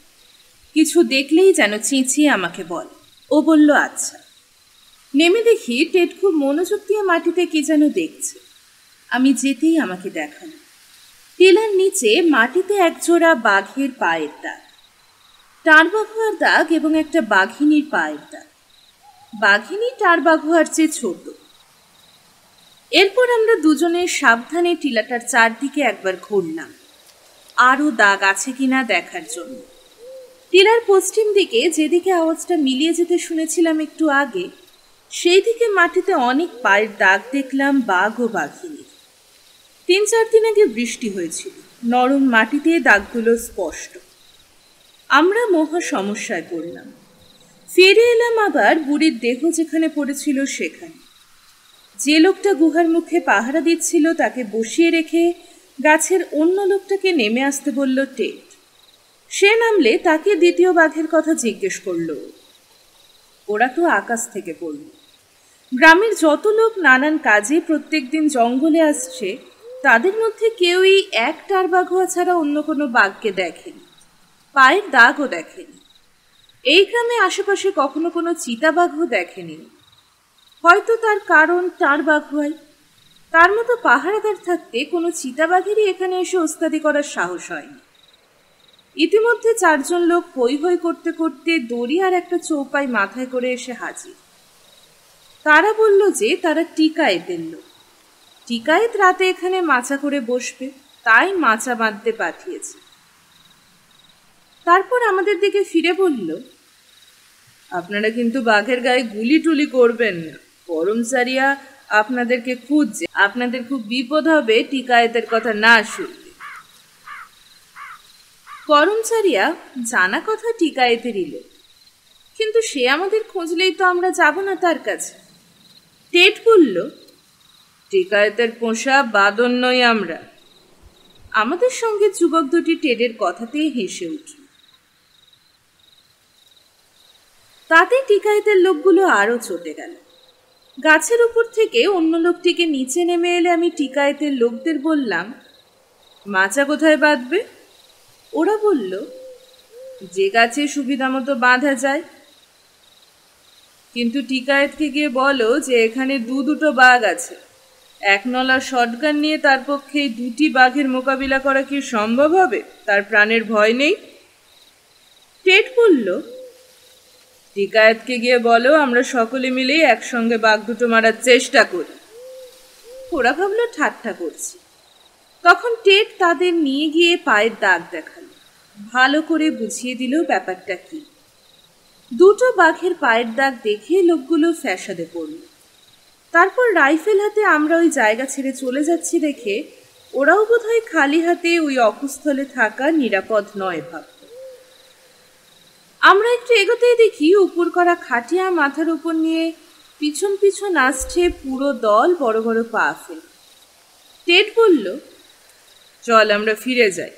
কিছু দেখলেই যেন চেঁচিয়ে আমাকে বল। ও বলল আচ্ছা। নেমে দেখি টেড খুব মনোযোগ দিয়ে মাটিতে কি যেন দেখছে। আমি যেতেই আমাকে দেখালো টিলার নিচে মাটিতে একজোড়া বাঘের পায়ের দাগ, টার বাঘুয়ার দাগ এবং একটা বাঘিনীর পায়ের দাগ। বাঘিনী টার বাঘুয়ার চেয়ে ছোট। এরপর আমরা দুজনে সাবধানে টিলাটার চারদিকে একবার ঘুরলাম, আরও দাগ আছে কিনা দেখার জন্য। টিলার পশ্চিম দিকে যেদিকে আওয়াজটা মিলিয়ে যেতে শুনেছিলাম একটু আগে, সেই দিকে মাটিতে অনেক পায়ের দাগ দেখলাম বাঘ ও বাঘিনীর। 3-4 দিন আগে বৃষ্টি হয়েছিল, নরম মাটিতে দাগগুলো স্পষ্ট। আমরা মহা সমস্যায় পড়লাম। ফিরে এলাম আবার বুড়ির দেহ যেখানে পড়েছিল সেখানে। যে লোকটা গুহার মুখে পাহারা দিচ্ছিল তাকে বসিয়ে রেখে গাছের অন্য লোকটাকে নেমে আসতে বলল টেড। সে নামলে তাকে দ্বিতীয় বাঘের কথা জিজ্ঞেস করল। ওরা তো আকাশ থেকে পড়ল। গ্রামের যত লোক নানান কাজে প্রত্যেক দিন জঙ্গলে আসছে, তাদের মধ্যে কেউই এক টার বাঘুয়া ছাড়া অন্য কোনো বাঘকে দেখেনি, পায়ের দাগও দেখেনি। এই গ্রামে আশেপাশে কখনো কোনো চিতাবাঘও দেখেনি। হয়তো তার কারণ টার বাঘুয়াই। তার মতো পাহারাদার থাকতে কোনো চিতাবাঘেরই এখানে এসে ওস্তাদি করার সাহস হয়নি। ইতিমধ্যে 4 জন লোক হই হই করতে করতে দড়ি আর একটা চৌপাই মাথায় করে এসে হাজির। তারা বলল যে তারা টিকায়েতের লোক। টিকায়েত রাতে এখানে মাচা করে বসবে, তাই মাচা বাঁধতে পাঠিয়েছে। তারপর আমাদের দিকে ফিরে বলল, আপনারা কিন্তু বাঘের গায়ে গুলি টুলি করবেন না। কর্মচারীরা আপনাদেরকে খুঁজছে, আপনাদের খুব বিপদ হবে টিকায়েতের কথা না শুনলে। কর্মচারীরা জানা কথা টিকায়েতেরই লোক, কিন্তু সে আমাদের খুঁজলেই তো আমরা যাব না তার কাছে। টেট বলল, টিকায়েতের পোষা বাদর নই আমরা। আমাদের সঙ্গে যুবক দুটি টেডের কথাতেই হেসে উঠল। তাতে টিকায়েতের লোকগুলো আরো চটে গেল। গাছের উপর থেকে অন্য লোকটিকে নিচে নেমে এলে আমি টিকায়েতের লোকদের বললাম, মাচা কোথায় বাঁধবে? ওরা বলল, যে গাছে সুবিধা মতো বাঁধা যায়। কিন্তু টিকায়েতকে গিয়ে বলো যে এখানে দুটো বাঘ আছে, এক নলা শটগান নিয়ে তার পক্ষে এই দুটি বাঘের মোকাবিলা করা কি সম্ভব হবে? তার প্রাণের ভয় নেই। টেট বলল, টিকায়েতকে গিয়ে বলো আমরা সকলে মিলেই একসঙ্গে বাঘ দুটো মারার চেষ্টা করি। ওরা ভাবলো ঠাট্টা করছি। তখন টেট তাদের নিয়ে গিয়ে পায়ের দাগ দেখালো, ভালো করে বুঝিয়ে দিল ব্যাপারটা কি। দুটো বাঘের পায়ের দাগ দেখে লোকগুলো ফ্যাসাদে পড়ল। তারপর রাইফেল হাতে আমরা ওই জায়গা ছেড়ে চলে যাচ্ছি দেখে ওরাও বোধহয় খালি হাতে ওই অকুস্থলে থাকা নিরাপদ নয় ভাবত। আমরা একটু এগোতেই দেখি উপর করা খাটিয়া মাথার উপর নিয়ে পিছন পিছন আসছে পুরো দল বড় বড় পা ফেলে। টেট বলল, চল আমরা ফিরে যাই।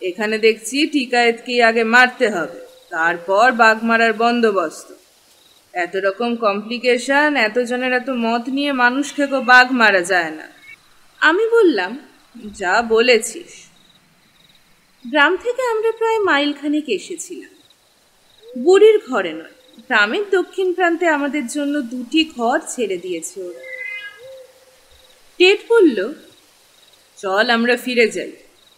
এখানে দেখছি টিকায়েতকেই আগে মারতে হবে, তারপর বাঘ মারার বন্দোবস্ত। এত রকম কমপ্লিকেশন, এতজনের এত মত নিয়ে মানুষ খেকো বাঘ মারা যায় না। আমি বললাম, যা বলেছিস। গ্রাম থেকে আমরা প্রায় মাইলখানেক এসেছিলাম। বুড়ির ঘরে নয়, গ্রামের দক্ষিণ প্রান্তে আমাদের জন্য দুটি ঘর ছেড়ে দিয়েছে ওরা। টেট বলল, চল আমরা ফিরে যাই।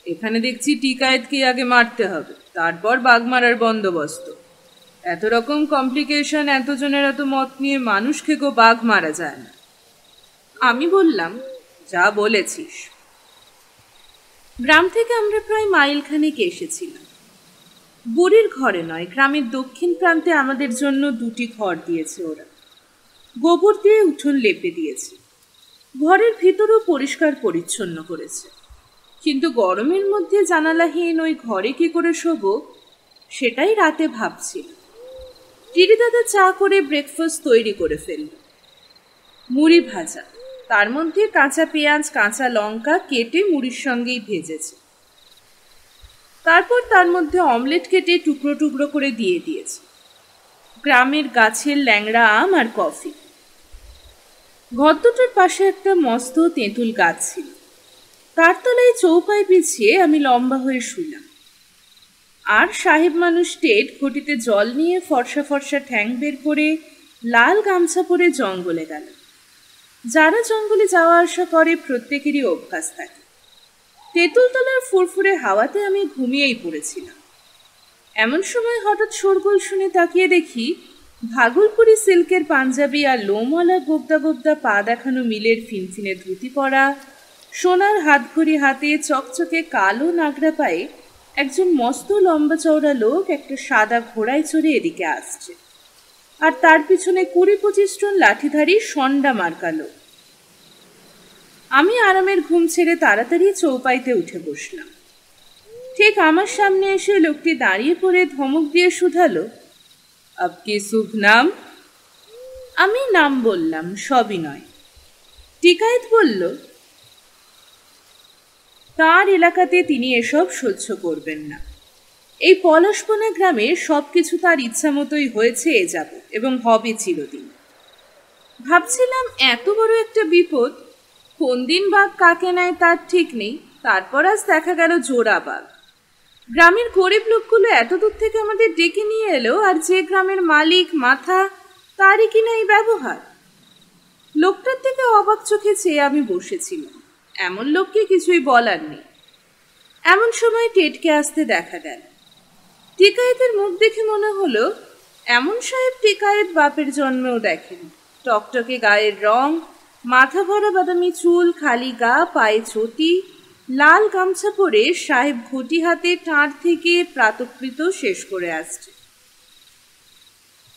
এখানে দেখছি টিকায়েতকে আগে মারতে হবে, তারপর বাঘ মারার বন্দোবস্ত। এত রকম কমপ্লিকেশন, এতজনের এত মত নিয়ে মানুষ খেকো বাঘ মারা যায় না। আমি বললাম, যা বলেছিস। গ্রাম থেকে আমরা প্রায় মাইলখানেক এসেছিলাম। বুড়ির ঘরে নয়, গ্রামের দক্ষিণ প্রান্তে আমাদের জন্য দুটি ঘর দিয়েছে ওরা। গোবর দিয়ে উঠোন লেপে দিয়েছে। ঘরের ভিতরও পরিষ্কার পরিচ্ছন্ন করেছে। কিন্তু গরমের মধ্যে জানালাহীন ওই ঘরে কি করে শোবো সেটাই রাতে ভাবছিল। টিরি দাদা চা করে ব্রেকফাস্ট তৈরি করে ফেলল। মুড়ি ভাজা, তার মধ্যে কাঁচা পেঁয়াজ কাঁচা লঙ্কা কেটে মুড়ির সঙ্গেই ভেজেছে। তারপর তার মধ্যে অমলেট কেটে টুকরো টুকরো করে দিয়ে দিয়েছে। গ্রামের গাছের ল্যাংড়া আম আর কফি। ঘর দুটোর পাশে একটা মস্ত তেঁতুল গাছ ছিল। তার তলায় চৌপায় বিছিয়ে আমি লম্বা হয়ে শুলাম। আর সাহেব মানুষ টেট ঘটিতে জল নিয়ে ফর্সা ফর্সা ঠ্যাং বের করে লাল গামছা পরে জঙ্গলে গেল। যারা জঙ্গলে যাওয়া আসা করে প্রত্যেকেরই অভ্যাস থাকে। তেঁতুলতলার ফুরফুরে হাওয়াতে আমি ঘুমিয়েই পড়েছিলাম। এমন সময় হঠাৎ শোরগোল শুনে তাকিয়ে দেখি ভাগলপুরি সিল্কের পাঞ্জাবি আর লোমওয়ালা গোবদা গোবদা পা দেখানো মিলের ফিনফিনে ধুতি পরা, সোনার হাতঘড়ি হাতে চকচকে কালো নাগরা পায়ে একজন মস্ত লম্বা চওড়া লোক একটা সাদা ঘোড়ায় চড়ে এদিকে আসছে। আর তার পিছনে ২০-২৫ জন লাঠিধারী সন্ডা মার্কা লোক। আমি আরামের ঘুম ছেড়ে তাড়াতাড়ি চৌপাইতে উঠে বসলাম। ঠিক আমার সামনে এসে লোকটি দাঁড়িয়ে পড়ে ধমক দিয়ে শুধালো, আপকি শুভ নাম? আমি নাম বললাম, সবই নয়। টিকায়েত বলল, তার এলাকাতে তিনি এসব সহ্য করবেন না। এই পলাশবনা গ্রামে সবকিছু তার ইচ্ছা মতোই হয়েছে এ যাবৎ এবং হবে চিরদিন। ভাবছিলাম এত বড় একটা বিপদ, কোন দিন বাঘ কাকে নেয় তার ঠিক নেই, তারপর আজ দেখা গেল জোড়া বাঘ। গ্রামের গরিব লোকগুলো এত দূর থেকে আমাদের ডেকে নিয়ে এলো, আর যে গ্রামের মালিক মাথা তারই কিনা এই ব্যবহার। লোকটার থেকে অবাক চোখে চেয়ে আমি বসেছিলাম। এমন লোককে কিছুই বলার নেই। এমন সময় টেটকে আসতে দেখা গেল। টিকায়েতের মুখ দেখে মনে হলো এমন সাহেব টিকায়েত বাপের জন্মেও দেখেনি। টকটকে গায়ের রং, মাথা ভরা বাদামি চুল, খালি গা, পায়ে চটি, লাল গামছা পরে সাহেব ঘটি হাতে টাঁড় থেকে প্রাতকৃত শেষ করে আসছে।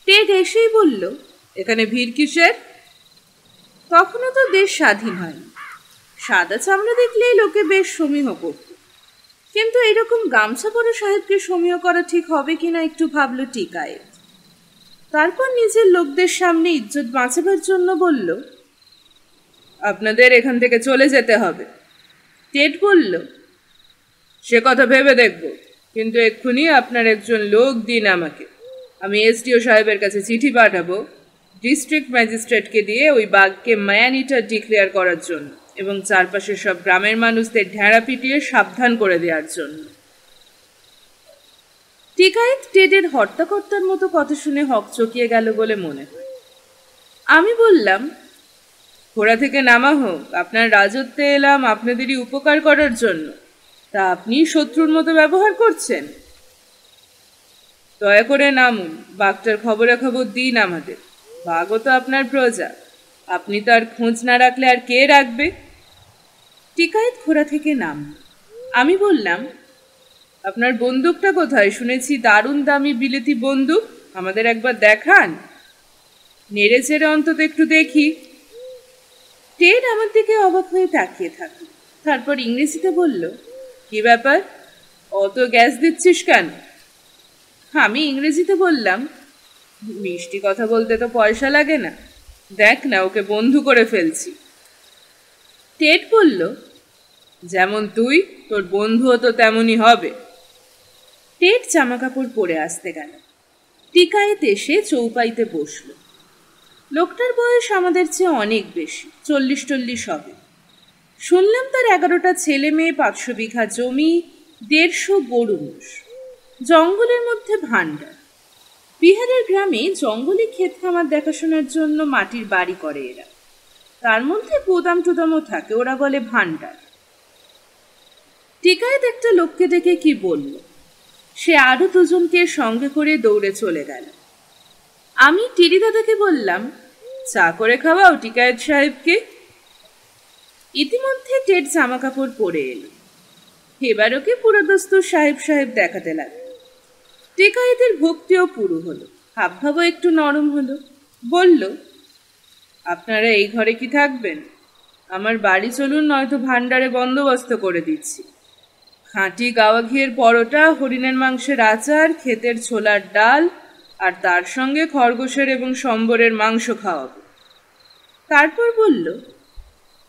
টেট এসেই বলল, এখানে ভিড় কিসের? তখনও তো দেশ স্বাধীন হয়নি। সাদা চামড়া দেখলেই লোকে বেশ সমীহ করত, কিন্তু এরকম গামছা পরে সাহেবকে সমীহ করা ঠিক হবে কিনা একটু ভাবল টিকায়েত। তারপর নিজের লোকদের সামনে ইজ্জত বাঁচাবার জন্য বলল, আপনাদের এখান থেকে চলে যেতে হবে। টেড বলল, সে কথা ভেবে দেখব, কিন্তু এক্ষুনি আপনার একজন লোক দিন আমাকে। আমি এসডিও সাহেবের কাছে চিঠি পাঠাবো ডিস্ট্রিক্ট ম্যাজিস্ট্রেটকে দিয়ে ওই বাঘকে ম্যান ইটার ডিক্লেয়ার করার জন্য এবং চারপাশের সব গ্রামের মানুষদের ঢেঁড়া পিটিয়ে সাবধান করে দেওয়ার জন্য। টিকায়েত টেডের হর্তাকর্তার মতো কথা শুনে হকচকিয়ে গেল বলে মনে হয়। আমি বললাম, ঘোড়া থেকে নামা হোক, আপনার রাজত্বে এলাম আপনাদেরই উপকার করার জন্য, তা আপনি শত্রুর মতো ব্যবহার করছেন। দয়া করে নামুন, বাঘটার খবরাখবর দিন আমাদের। বাঘও তো আপনার প্রজা, আপনি তার খোঁজ না রাখলে আর কে রাখবে? টিকায়েত ঘোড়া থেকে নামল। আমি বললাম, আপনার বন্দুকটা কোথায়? শুনেছি দারুণ দামি বিলেতি বন্দুক, আমাদের একবার দেখান, নেড়ে চেড়ে অন্তত একটু দেখি। টেড আমার দিকে অবাক হয়ে তাকিয়ে থাকল, তারপর ইংরেজিতে বলল, কি ব্যাপার, অত গ্যাস দিচ্ছিস কেন? আমি ইংরেজিতে বললাম, মিষ্টি কথা বলতে তো পয়সা লাগে না, দেখ না ওকে বন্ধু করে ফেলছি। টেড বলল, যেমন তুই, তোর বন্ধুও তো তেমনই হবে। টেড জামা কাপড় পরে আসতে গেল। টিকায়েত এসে চৌপাইতে বসল। লোকটার বয়স আমাদের চেয়ে অনেক বেশি, 40-40 হবে। শুনলাম তার 11টা ছেলে মেয়ে, 500 বিঘা জমি, 150 গরু মোষ, জঙ্গলের মধ্যে ভাণ্ডার। বিহারের গ্রামে জঙ্গলে ক্ষেত খামার দেখাশোনার জন্য মাটির বাড়ি করে এরা, তার মধ্যে গোদাম টোদামও থাকে, ওরা বলে ভাণ্ডার। টিকায়েত একটা লোককে ডেকে কি বলল, সে আরো দুজনকে সঙ্গে করে দৌড়ে চলে গেল। আমি টিরি দাদাকে বললাম, চা করে খাওয়াও টিকায়েত সাহেবকে। ইতিমধ্যে টেড জামা কাপড় পরে এলো, এবার ওকে পুরোদস্তুর সাহেব সাহেব দেখাতে লাগলো। টিকায়েতের ভক্তিও পুরো হলো, হাবভাবও একটু নরম হলো। বলল, আপনারা এই ঘরে কি থাকবেন? আমার বাড়ি চলুন, নয়তো ভাণ্ডারে বন্দোবস্ত করে দিচ্ছি। খাঁটি গাওয়া ঘিয়ের পরোটা, হরিণের মাংসের আচার, ক্ষেতের ছোলার ডাল, আর তার সঙ্গে খরগোশের এবং সম্বরের মাংস খাওয়াবো। তারপর বলল,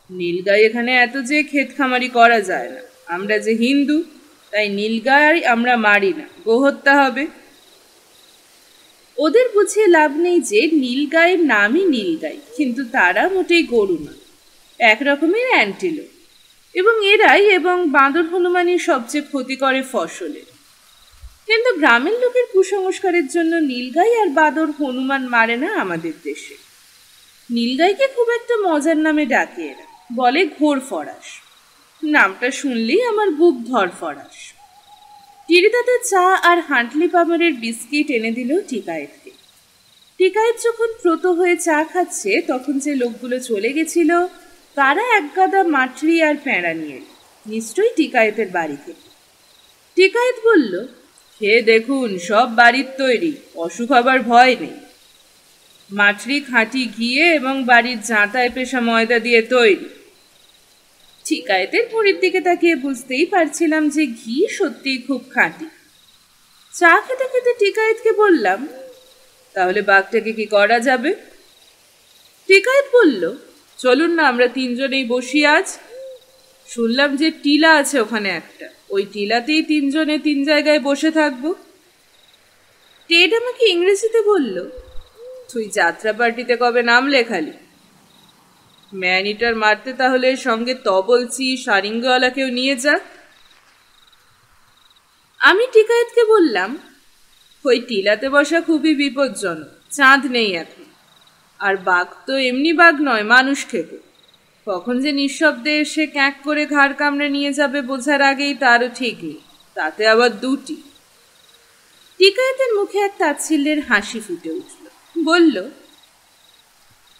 নীলগাই এখানে এত যে ক্ষেত খামারি করা যায় না, আমরা যে হিন্দু, তাই নীলগাই আমরা মারি না, গোহত্যা হবে। ওদের বুঝিয়ে লাভ নেই যে নীলগাইয়ের নামই নীলগাই, কিন্তু তারা মোটেই গরু না, একরকমের অ্যান্টিলোপ, এবং এরাই এবং বাঁদর হনুমানই সবচেয়ে ক্ষতি করে ফসলের। কিন্তু গ্রামের লোকের কুসংস্কারের জন্য নীলগাই আর বাঁদর হনুমান মারে না আমাদের দেশে। নীলগাইকে খুব একটা মজার নামে ডাকে এরা, বলে ঘোর ফরাস। নামটা শুনলেই আমার বুক ধরফরাস। টিরিদাতে চা আর হান্টলি পামারের বিস্কিট এনে দিল টিকায়েতকে। টিকায়েত যখন প্রত হয়ে চা খাচ্ছে, তখন যে লোকগুলো চলে গেছিল তারা এক গাদা মাটরি আর প্যাঁড়া নিয়ে এল, নিশ্চয়ই টিকায়েতের বাড়ি থেকে। টিকায়েত বলল, খেয়ে দেখুন, সব বাড়ির তৈরি, অসুখ হবার ভয় নেই। মাটরি খাঁটি ঘিয়ে এবং বাড়ির জাঁতায় পেশা ময়দা দিয়ে তৈরি। টিকায়েতের মুড়ির দিকে তাকিয়ে বুঝতেই পারছিলাম যে ঘি সত্যিই খুব খাঁটি। চা খেতে খেতে টিকায়েতকে বললাম, তাহলে বাঘটাকে কি করা যাবে? টিকায়েত বলল, চলুন না আমরা তিনজনেই বসি আজ। শুনলাম যে টিলা আছে ওখানে একটা, ওই টিলাতেই তিনজনে তিন জায়গায় বসে থাকবো। টেড আমাকে ইংরেজিতে বলল, তুই যাত্রা পার্টিতে কবে নাম লেখালি? ম্যান ইটার মারতে তাহলে সঙ্গে তবলচি সারিঙ্গওয়ালাকেও নিয়ে যা। আমি টিকায়েতকে বললাম, ওই টিলাতে বসা খুবই বিপজ্জনক, চাঁদ নেই এখন, আর বাঘ তো এমনি বাঘ নয়, মানুষ খেকো, কখন যে নিঃশব্দে এসে ক্যাঁক করে ঘাড় কামড়ে নিয়ে যাবে বোঝার আগেই তারও ঠিক নেই, তাতে আবার দুটি। টিকায়েতের মুখে এক তাচ্ছিল্যের হাসি ফুটে উঠল। বলল,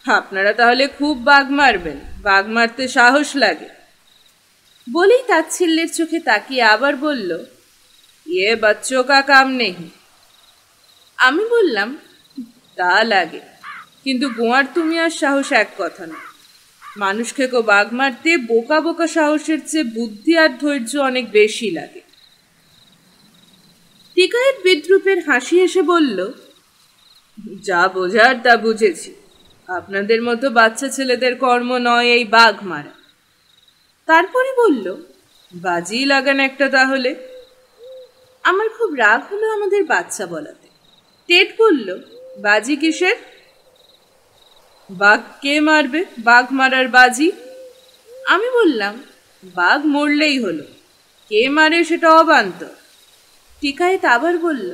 আপনারা তাহলে খুব বাঘ মারবেন, বাঘ মারতে সাহস লাগে। বলেই তাচ্ছিল্যের চোখে তাকিয়ে আবার বলল, ইয়ে বাচ্চো কা কাম নেই। আমি বললাম, তা লাগে, কিন্তু গোয়ার তুমি আর সাহস এক কথা না। মানুষ খেকো বাঘ মারতে বোকা বোকা সাহসের চেয়ে বুদ্ধি আর ধৈর্য অনেক বেশি লাগে। টিকায়েত বিদ্রুপের হাসি এসে বলল, যা বোঝার তা বুঝেছি, আপনাদের মতো বাচ্চা ছেলেদের কর্ম নয় এই বাঘ মারা। তারপরে বলল, বাজি লাগান একটা তাহলে। আমার খুব রাগ হলো আমাদের বাচ্চা বলাতে। টেট বলল, বাজি কিসের? বাঘ কে মারবে? বাঘ মারার বাজি। আমি বললাম, বাঘ মরলেই হলো, কে মারে সেটা অবান্তর। টিকায়েত আবার বলল,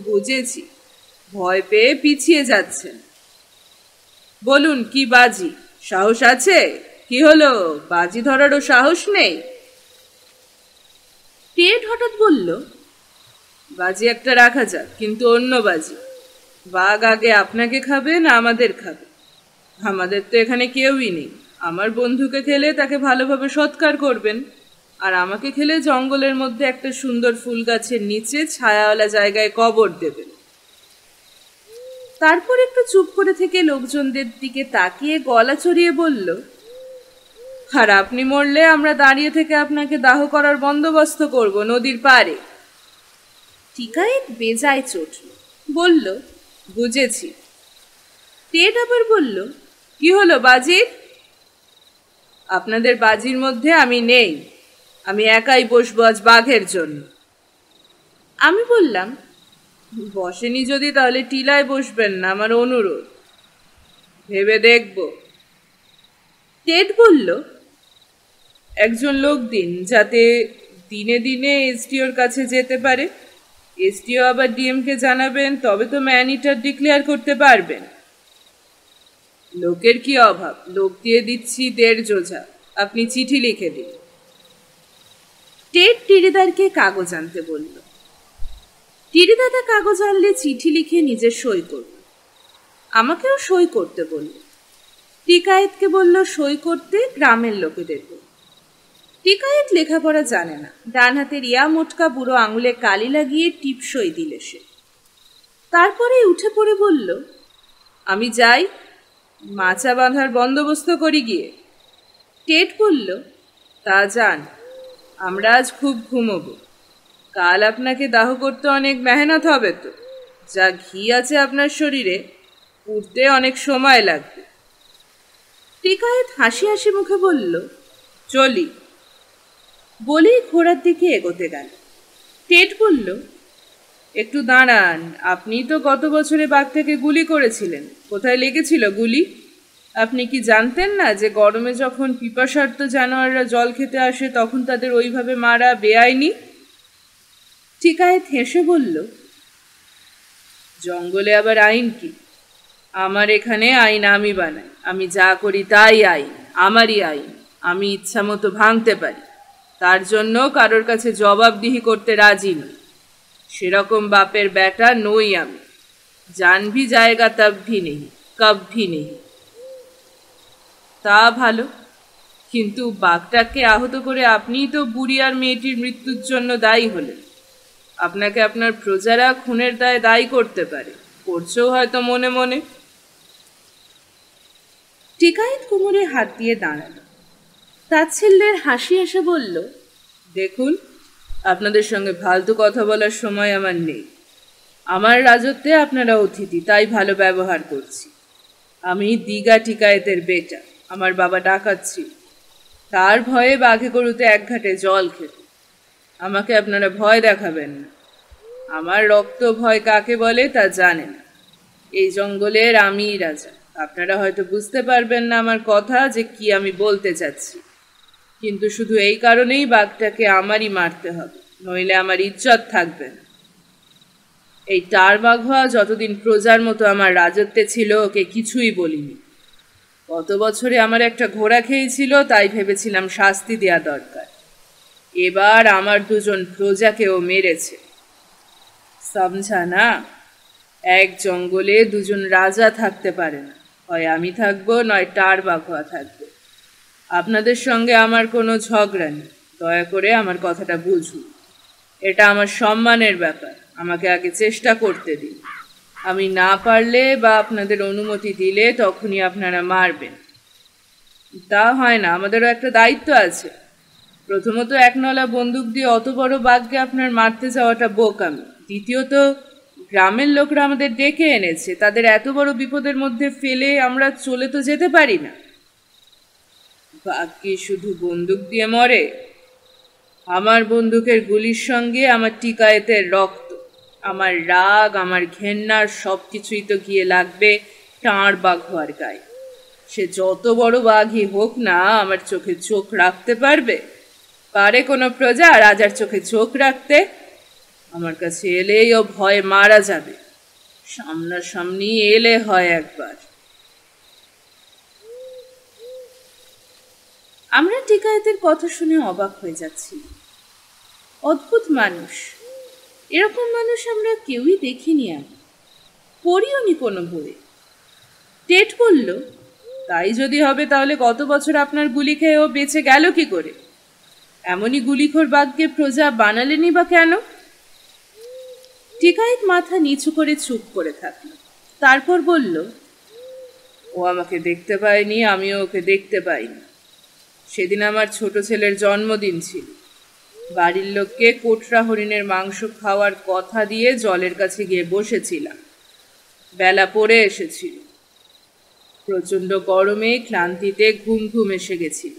বুঝেছি, ভয় পেয়ে পিছিয়ে যাচ্ছেন। বলুন কি বাজি? সাহস আছে? কি হলো, বাজি ধরারও সাহস নেই? টেট হঠাৎ বলল, বাজি একটা রাখা যাক, কিন্তু অন্য বাজি। বাঘ আগে আপনাকে খাবে না আমাদের খাবে? আমাদের তো এখানে কেউই নেই। আমার বন্ধুকে খেলে তাকে ভালোভাবে সৎকার করবেন, আর আমাকে খেলে জঙ্গলের মধ্যে একটা সুন্দর ফুল গাছের নিচে ছায়াওয়ালা জায়গায় কবর দেবেন। তারপর একটু চুপ করে থেকে লোকজনদের দিকে তাকিয়ে গলা চড়িয়ে বলল, আর আপনি মরলে আমরা দাঁড়িয়ে থেকে আপনাকে দাহ করার বন্দোবস্ত করব নদীর পাড়ে। টিকায়েত বেজায় চটল, বলল, বুঝেছি। টেট আবার বলল, কি হলো বাজির? আপনাদের বাজির মধ্যে আমি নেই, আমি একাই বসবো আজ বাঘের জন্য। আমি বললাম, বসেনি যদি তাহলে টিলায় বসবেন না, আমার অনুরোধ। ভেবে দেখব। টেট বলল, একজন লোক দিন, যাতে দিনে দিনে এসডিওর কাছে যেতে পারে। এসডিও আবার ডিএমকে জানাবেন, তবে তো ম্যান ইটার ডিক্লেয়ার করতে পারবেন। লোকের কি অভাব, লোক দিয়ে দিচ্ছি 1.5 যোঝা, আপনি চিঠি লিখে দিন। টেট টিরিদারকে কাগজ আনতে বলল। টিরিদাদা কাগজ আনলে চিঠি লিখে নিজের সই করল। আমাকেও সই করতে বলল। টিকায়েতকে বলল সই করতে, গ্রামের লোকেদের বলল। টিকায়েত লেখাপড়া জানে না, ডান হাতের ইয়া মোটকা বুড়ো আঙুলে কালি লাগিয়ে টিপসই দিলে সে। তারপরে উঠে পড়ে বলল, আমি যাই, মাচা বাঁধার বন্দোবস্ত করি গিয়ে। টেট বলল, তা যান, আমরা আজ খুব ঘুমোবো। কাল আপনাকে দাহ করতে অনেক মেহনত হবে তো, যা ঘি আছে আপনার শরীরে, উঠতে অনেক সময় লাগবে। টিকায়েত হাসি হাসি মুখে বলল, চলি। বলেই ঘোড়ার দিকে এগোতে গেল। টেট বলল, একটু দাঁড়ান, আপনি তো গত বছরে বাঘটাকে গুলি করেছিলেন, কোথায় লেগেছিল গুলি? আপনি কি জানতেন না যে গরমে যখন পিপাসার্ত জানোয়াররা জল খেতে আসে তখন তাদের ওইভাবে মারা বেআইনি? টিকায়েত হেসে বলল, জঙ্গলে আবার আইন কি? আমার এখানে আইন আমি বানাই, আমি যা করি তাই আইন, আমারই আইন, আমি ইচ্ছা মতো ভাঙতে পারি, তার জন্য কারোর কাছে জবাবদিহি করতে রাজি নই। সেরকম বাপের বেটা নই আমি। জানভি জায়গা তবভি নেই, কবভি নেই। তা ভালো, কিন্তু বাঘটাকে আহত করে আপনিই তো বুড়ি আর মেয়েটির মৃত্যুর জন্য দায়ী হলেন। আপনাকে আপনার প্রজারা খুনের দায়ে দায়ী করতে পারে, করছেও হয়তো মনে মনে। টিকায়েত কোমরে হাত দিয়ে দাঁড়ালো। তাচ্ছিল্যের হাসি এসে বলল, দেখুন, আপনাদের সঙ্গে ফালতু কথা বলার সময় আমার নেই। আমার রাজত্বে আপনারা অতিথি, তাই ভালো ব্যবহার করছি। আমি দিগা টিকায়েতের বেটা, আমার বাবা ডাকাত ছিল, তার ভয়ে বাঘে গরুতে এক ঘাটে জল খেত। আমাকে আপনারা ভয় দেখাবেন না। আমার রক্ত ভয় কাকে বলে তা জানে না। এই জঙ্গলের আমিই রাজা। আপনারা হয়তো বুঝতে পারবেন না আমার কথা, যে কি আমি বলতে চাচ্ছি, কিন্তু শুধু এই কারণেই বাঘটাকে আমারই মারতে হবে, নইলে আমার ইজ্জত থাকবে না। এই টার বাঘা যতদিন প্রজার মতো আমার রাজত্বে ছিল, ওকে কিছুই বলিনি। গত বছরে আমার একটা ঘোড়া খেয়েছিল, তাই ভেবেছিলাম শাস্তি দেয়া দরকার। এবার আমার 2 জন প্রজাকেও মেরেছে। সমঝা না? এক জঙ্গলে 2 জন রাজা থাকতে পারে না, হয় আমি থাকবো নয় টার বাঘা থাকবে। আপনাদের সঙ্গে আমার কোনো ঝগড়া নেই, দয়া করে আমার কথাটা বুঝুন। এটা আমার সম্মানের ব্যাপার, আমাকে আগে চেষ্টা করতে দিন। আমি না পারলে বা আপনাদের অনুমতি দিলে তখনই আপনারা মারবেন। তা হয় না, আমাদেরও একটা দায়িত্ব আছে। প্রথমত, 1 নলা বন্দুক দিয়ে অত বড় বাঘকে আপনার মারতে যাওয়াটা বোকামি। দ্বিতীয়ত, গ্রামের লোকরা আমাদের ডেকে এনেছে, তাদের এত বড় বিপদের মধ্যে ফেলে আমরা চলে তো যেতে পারি না। বাঘ কি শুধু বন্দুক দিয়ে মরে? আমার বন্দুকের গুলির সঙ্গে আমার টিকায়েতের রক্ত, আমার রাগ, আমার ঘেন্নার সব কিছুই তো গিয়ে লাগবে টাঁড় বাঘ হওয়ার গায়ে। সে যত বড় বাঘই হোক না, আমার চোখে চোখ রাখতে পারবে? পারে কোনো প্রজা রাজার চোখে চোখ রাখতে? আমার কাছে এলেই ও ভয়ে মারা যাবে। সামনাসামনি এলে হয় একবার। আমরা টিকায়েতের কথা শুনে অবাক হয়ে যাচ্ছি। অদ্ভুত মানুষ, এরকম মানুষ আমরা কেউই দেখিনি, আমি পড়িও নি কোনো বইয়ে। টেট বলল, তাই যদি হবে তাহলে গত বছর আপনার গুলি খেয়ে ও বেঁচে গেল কি করে? এমনই গুলিখোর বাঘকে প্রজা বানালেনি বা কেন? টিকায়েত মাথা নিচু করে চুপ করে থাকল। তারপর বলল, ও আমাকে দেখতে পায়নি, আমিও ওকে দেখতে পাইনি। সেদিন আমার ছোট ছেলের জন্মদিন ছিল। বাড়ির লোককে কোটরা হরিণের মাংস খাওয়ার কথা দিয়ে জলের কাছে গিয়ে বসেছিলাম। বেলা পড়ে এসেছিল। প্রচণ্ড গরমে ক্লান্তিতে ঘুম ঘুম এসে গেছিল।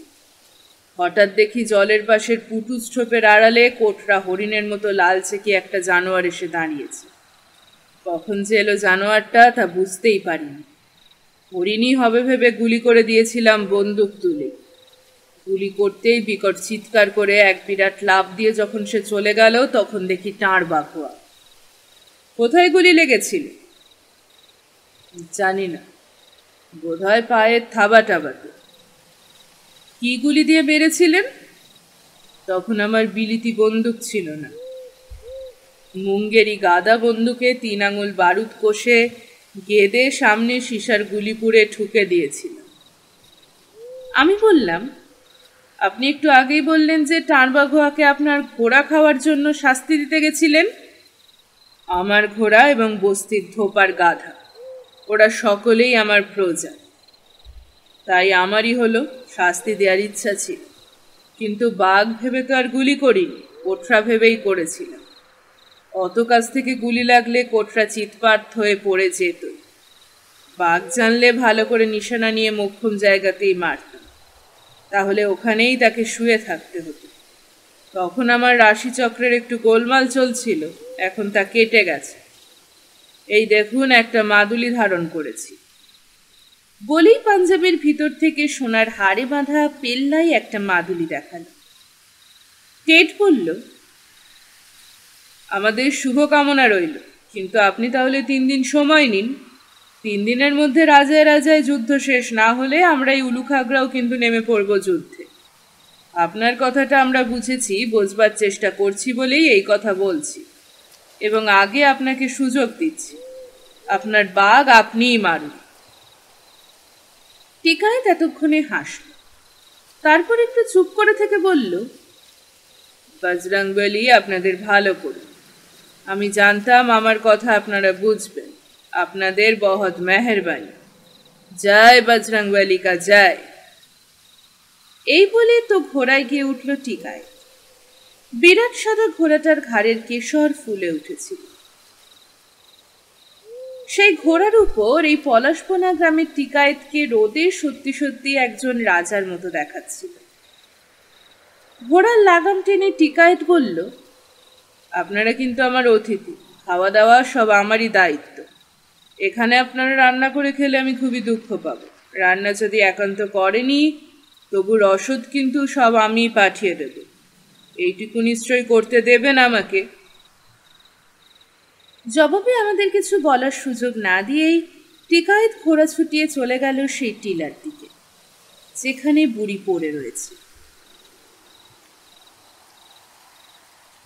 হঠাৎ দেখি জলের পাশের পুটুস ছোপের আড়ালে কোটরা হরিণের মতো লালচে কি একটা জানোয়ার এসে দাঁড়িয়েছে। কখন যে এলো জানোয়ারটা তা বুঝতেই পারিনি। হরিণই হবে ভেবে গুলি করে দিয়েছিলাম বন্দুক তুলে। গুলি করতেই বিকট চিৎকার করে এক বিরাট লাফ দিয়ে যখন সে চলে গেল, তখন দেখি টাঁড় বাঘ হওয়া। কোথায় গুলি লেগেছিল জানি না, বোধহয় পায়ের থাবা টাবাতে। কি গুলি দিয়ে মেরেছিলেন? তখন আমার বিলিতি বন্দুক ছিল না। মুঙ্গেরি গাদা বন্দুকে 3 আঙুল বারুদ কষে গেদে সামনে সীসার গুলি পুড়ে ঠুকে দিয়েছিলাম। আমি বললাম, আপনি একটু আগেই বললেন যে টাঁড়বাঘোয়াকে আপনার ঘোড়া খাওয়ার জন্য শাস্তি দিতে গেছিলেন। আমার ঘোড়া এবং বস্তির ধোপার গাধা, ওরা সকলেই আমার প্রজা। তাই আমারই হলো, শাস্তি দেওয়ার ইচ্ছা ছিল। কিন্তু বাঘ ভেবে তো আর গুলি করিনি, কোটরা ভেবেই করেছিলাম। অত কাছ থেকে গুলি লাগলে কোটরা চিৎপাত হয়ে পড়ে যেত। বাঘ জানলে ভালো করে নিশানা নিয়ে মোক্ষম জায়গাতেই মারতাম, তাহলে ওখানেই তাকে শুয়ে থাকতে হতো। তখন আমার রাশিচক্রের একটু গোলমাল চলছিল, এখন তা কেটে গেছে। এই দেখুন, একটা মাদুলি ধারণ করেছি। বলেই পাঞ্জাবের ভিতর থেকে সোনার হাড়ে বাঁধা পেল্লাই একটা মাদুলি দেখালো। টেট বলল, আমাদের শুভকামনা রইল, কিন্তু আপনি তাহলে 3 দিন সময় নিন। 3 দিনের মধ্যে রাজায় রাজায় যুদ্ধ শেষ না হলে আমরা এই উলুখাগড়াও কিন্তু নেমে পড়ব যুদ্ধে। আপনার কথাটা আমরা বুঝেছি, বোঝবার চেষ্টা করছি বলেই এই কথা বলছি, এবং আগে আপনাকে সুযোগ দিচ্ছি। আপনার বাঘ আপনিই মারুন। টিকায়েত এতক্ষণে হাসল, তারপর একটু চুপ করে থেকে বলল, বজরংবলী আপনাদের ভালো করুন। আমি জানতাম আমার কথা আপনারা বুঝবেন। আপনাদের বহুত মেহেরবানি। জয় বজরংবলী কা জয়। এই বলে তো ঘোড়ায় গিয়ে উঠল টিকায়েত। বিরাট সাদা ঘোড়াটার ঘাড়ের কেশর ফুলে উঠেছিল। সেই ঘোড়ার উপর এই পলাশবনা গ্রামের টিকায়েতকে রোদে সত্যি সত্যি একজন রাজার মতো দেখাচ্ছিল। ঘোড়ার লাগাম টেনে টিকায়েত বলল, আপনারা কিন্তু আমার অতিথি, খাওয়া দাওয়া সব আমারই দায়িত্ব। এখানে আপনারা রান্না করে খেলে আমি খুবই দুঃখ পাব। রান্না যদি একান্ত করেনি, তবু রসদ কিন্তু সব আমিই পাঠিয়ে দেব। এইটুকু নিশ্চয় করতে দেবেন আমাকে। জবাবে আমাদের কিছু বলার সুযোগ না দিয়েই টিকায়েত ঘোড়া ছুটিয়ে চলে গেল সেই টিলার দিকে, যেখানে বুড়ি পড়ে রয়েছে।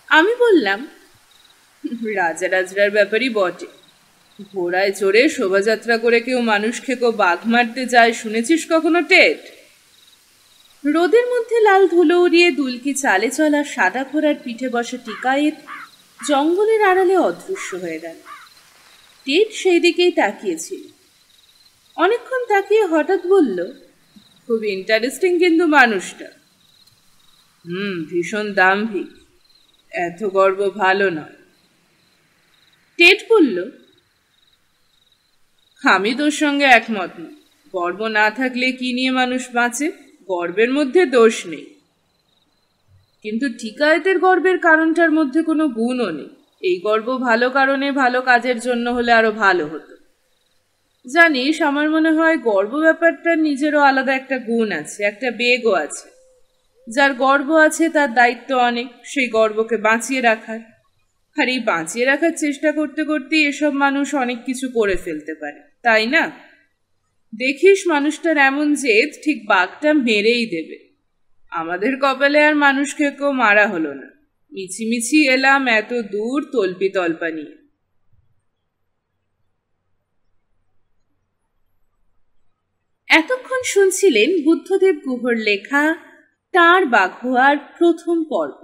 আমি বললাম, রাজা রাজরার ব্যাপারই বটে। ঘোড়ায় চড়ে শোভাযাত্রা করে কেউ মানুষ খেকো বাঘ মারতে যায় শুনেছিস কখনো টেট? রোদের মধ্যে লাল ধুলো উড়িয়ে দুলকি চালে চলা সাদা ঘোড়ার পিঠে বসা টিকায়েত জঙ্গলের আড়ালে অদৃশ্য হয়ে গেল। টেট সেই দিকেই তাকিয়েছিল। অনেকক্ষণ তাকিয়ে হঠাৎ বলল, খুব ইন্টারেস্টিং কিন্তু মানুষটা। ভীষণ দাম্ভিক, এত গর্ব ভালো নয়। টেট বলল, আমি তোর সঙ্গে একমত নই। গর্ব না থাকলে কি নিয়ে মানুষ বাঁচে? গর্বের মধ্যে দোষ নেই, কিন্তু ঠিকায়েতের গর্বের কারণটার মধ্যে কোনো গুণও নেই। এই গর্ব ভালো কারণে, ভালো কাজের জন্য হলে আরো ভালো হতো। জানিস, আমার মনে হয় গর্ব ব্যাপারটার নিজেরও আলাদা একটা গুণ আছে, একটা বেগও আছে। যার গর্ব আছে তার দায়িত্ব অনেক সেই গর্বকে বাঁচিয়ে রাখার। আর এই বাঁচিয়ে রাখার চেষ্টা করতে করতেই এসব মানুষ অনেক কিছু করে ফেলতে পারে, তাই না? দেখিস মানুষটার এমন জেদ, ঠিক বাঘটা মেরেই দেবে। আমাদের কপালে আর মানুষকে কেউ মারা হলো না, মিছিমিছি এলাম এত দূর তল্পি তল্পা নিয়ে। এতক্ষণ শুনছিলেন বুদ্ধদেব গুহর লেখা তাঁর বাঘোয়ার প্রথম পর্ব।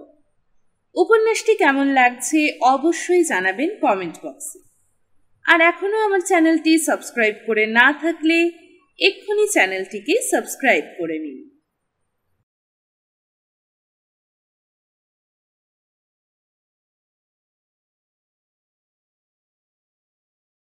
উপন্যাসটি কেমন লাগছে অবশ্যই জানাবেন কমেন্ট বক্সে। আর এখনো আমার চ্যানেলটি সাবস্ক্রাইব করে না থাকলে এক্ষুনি চ্যানেলটিকে সাবস্ক্রাইব করে নিন।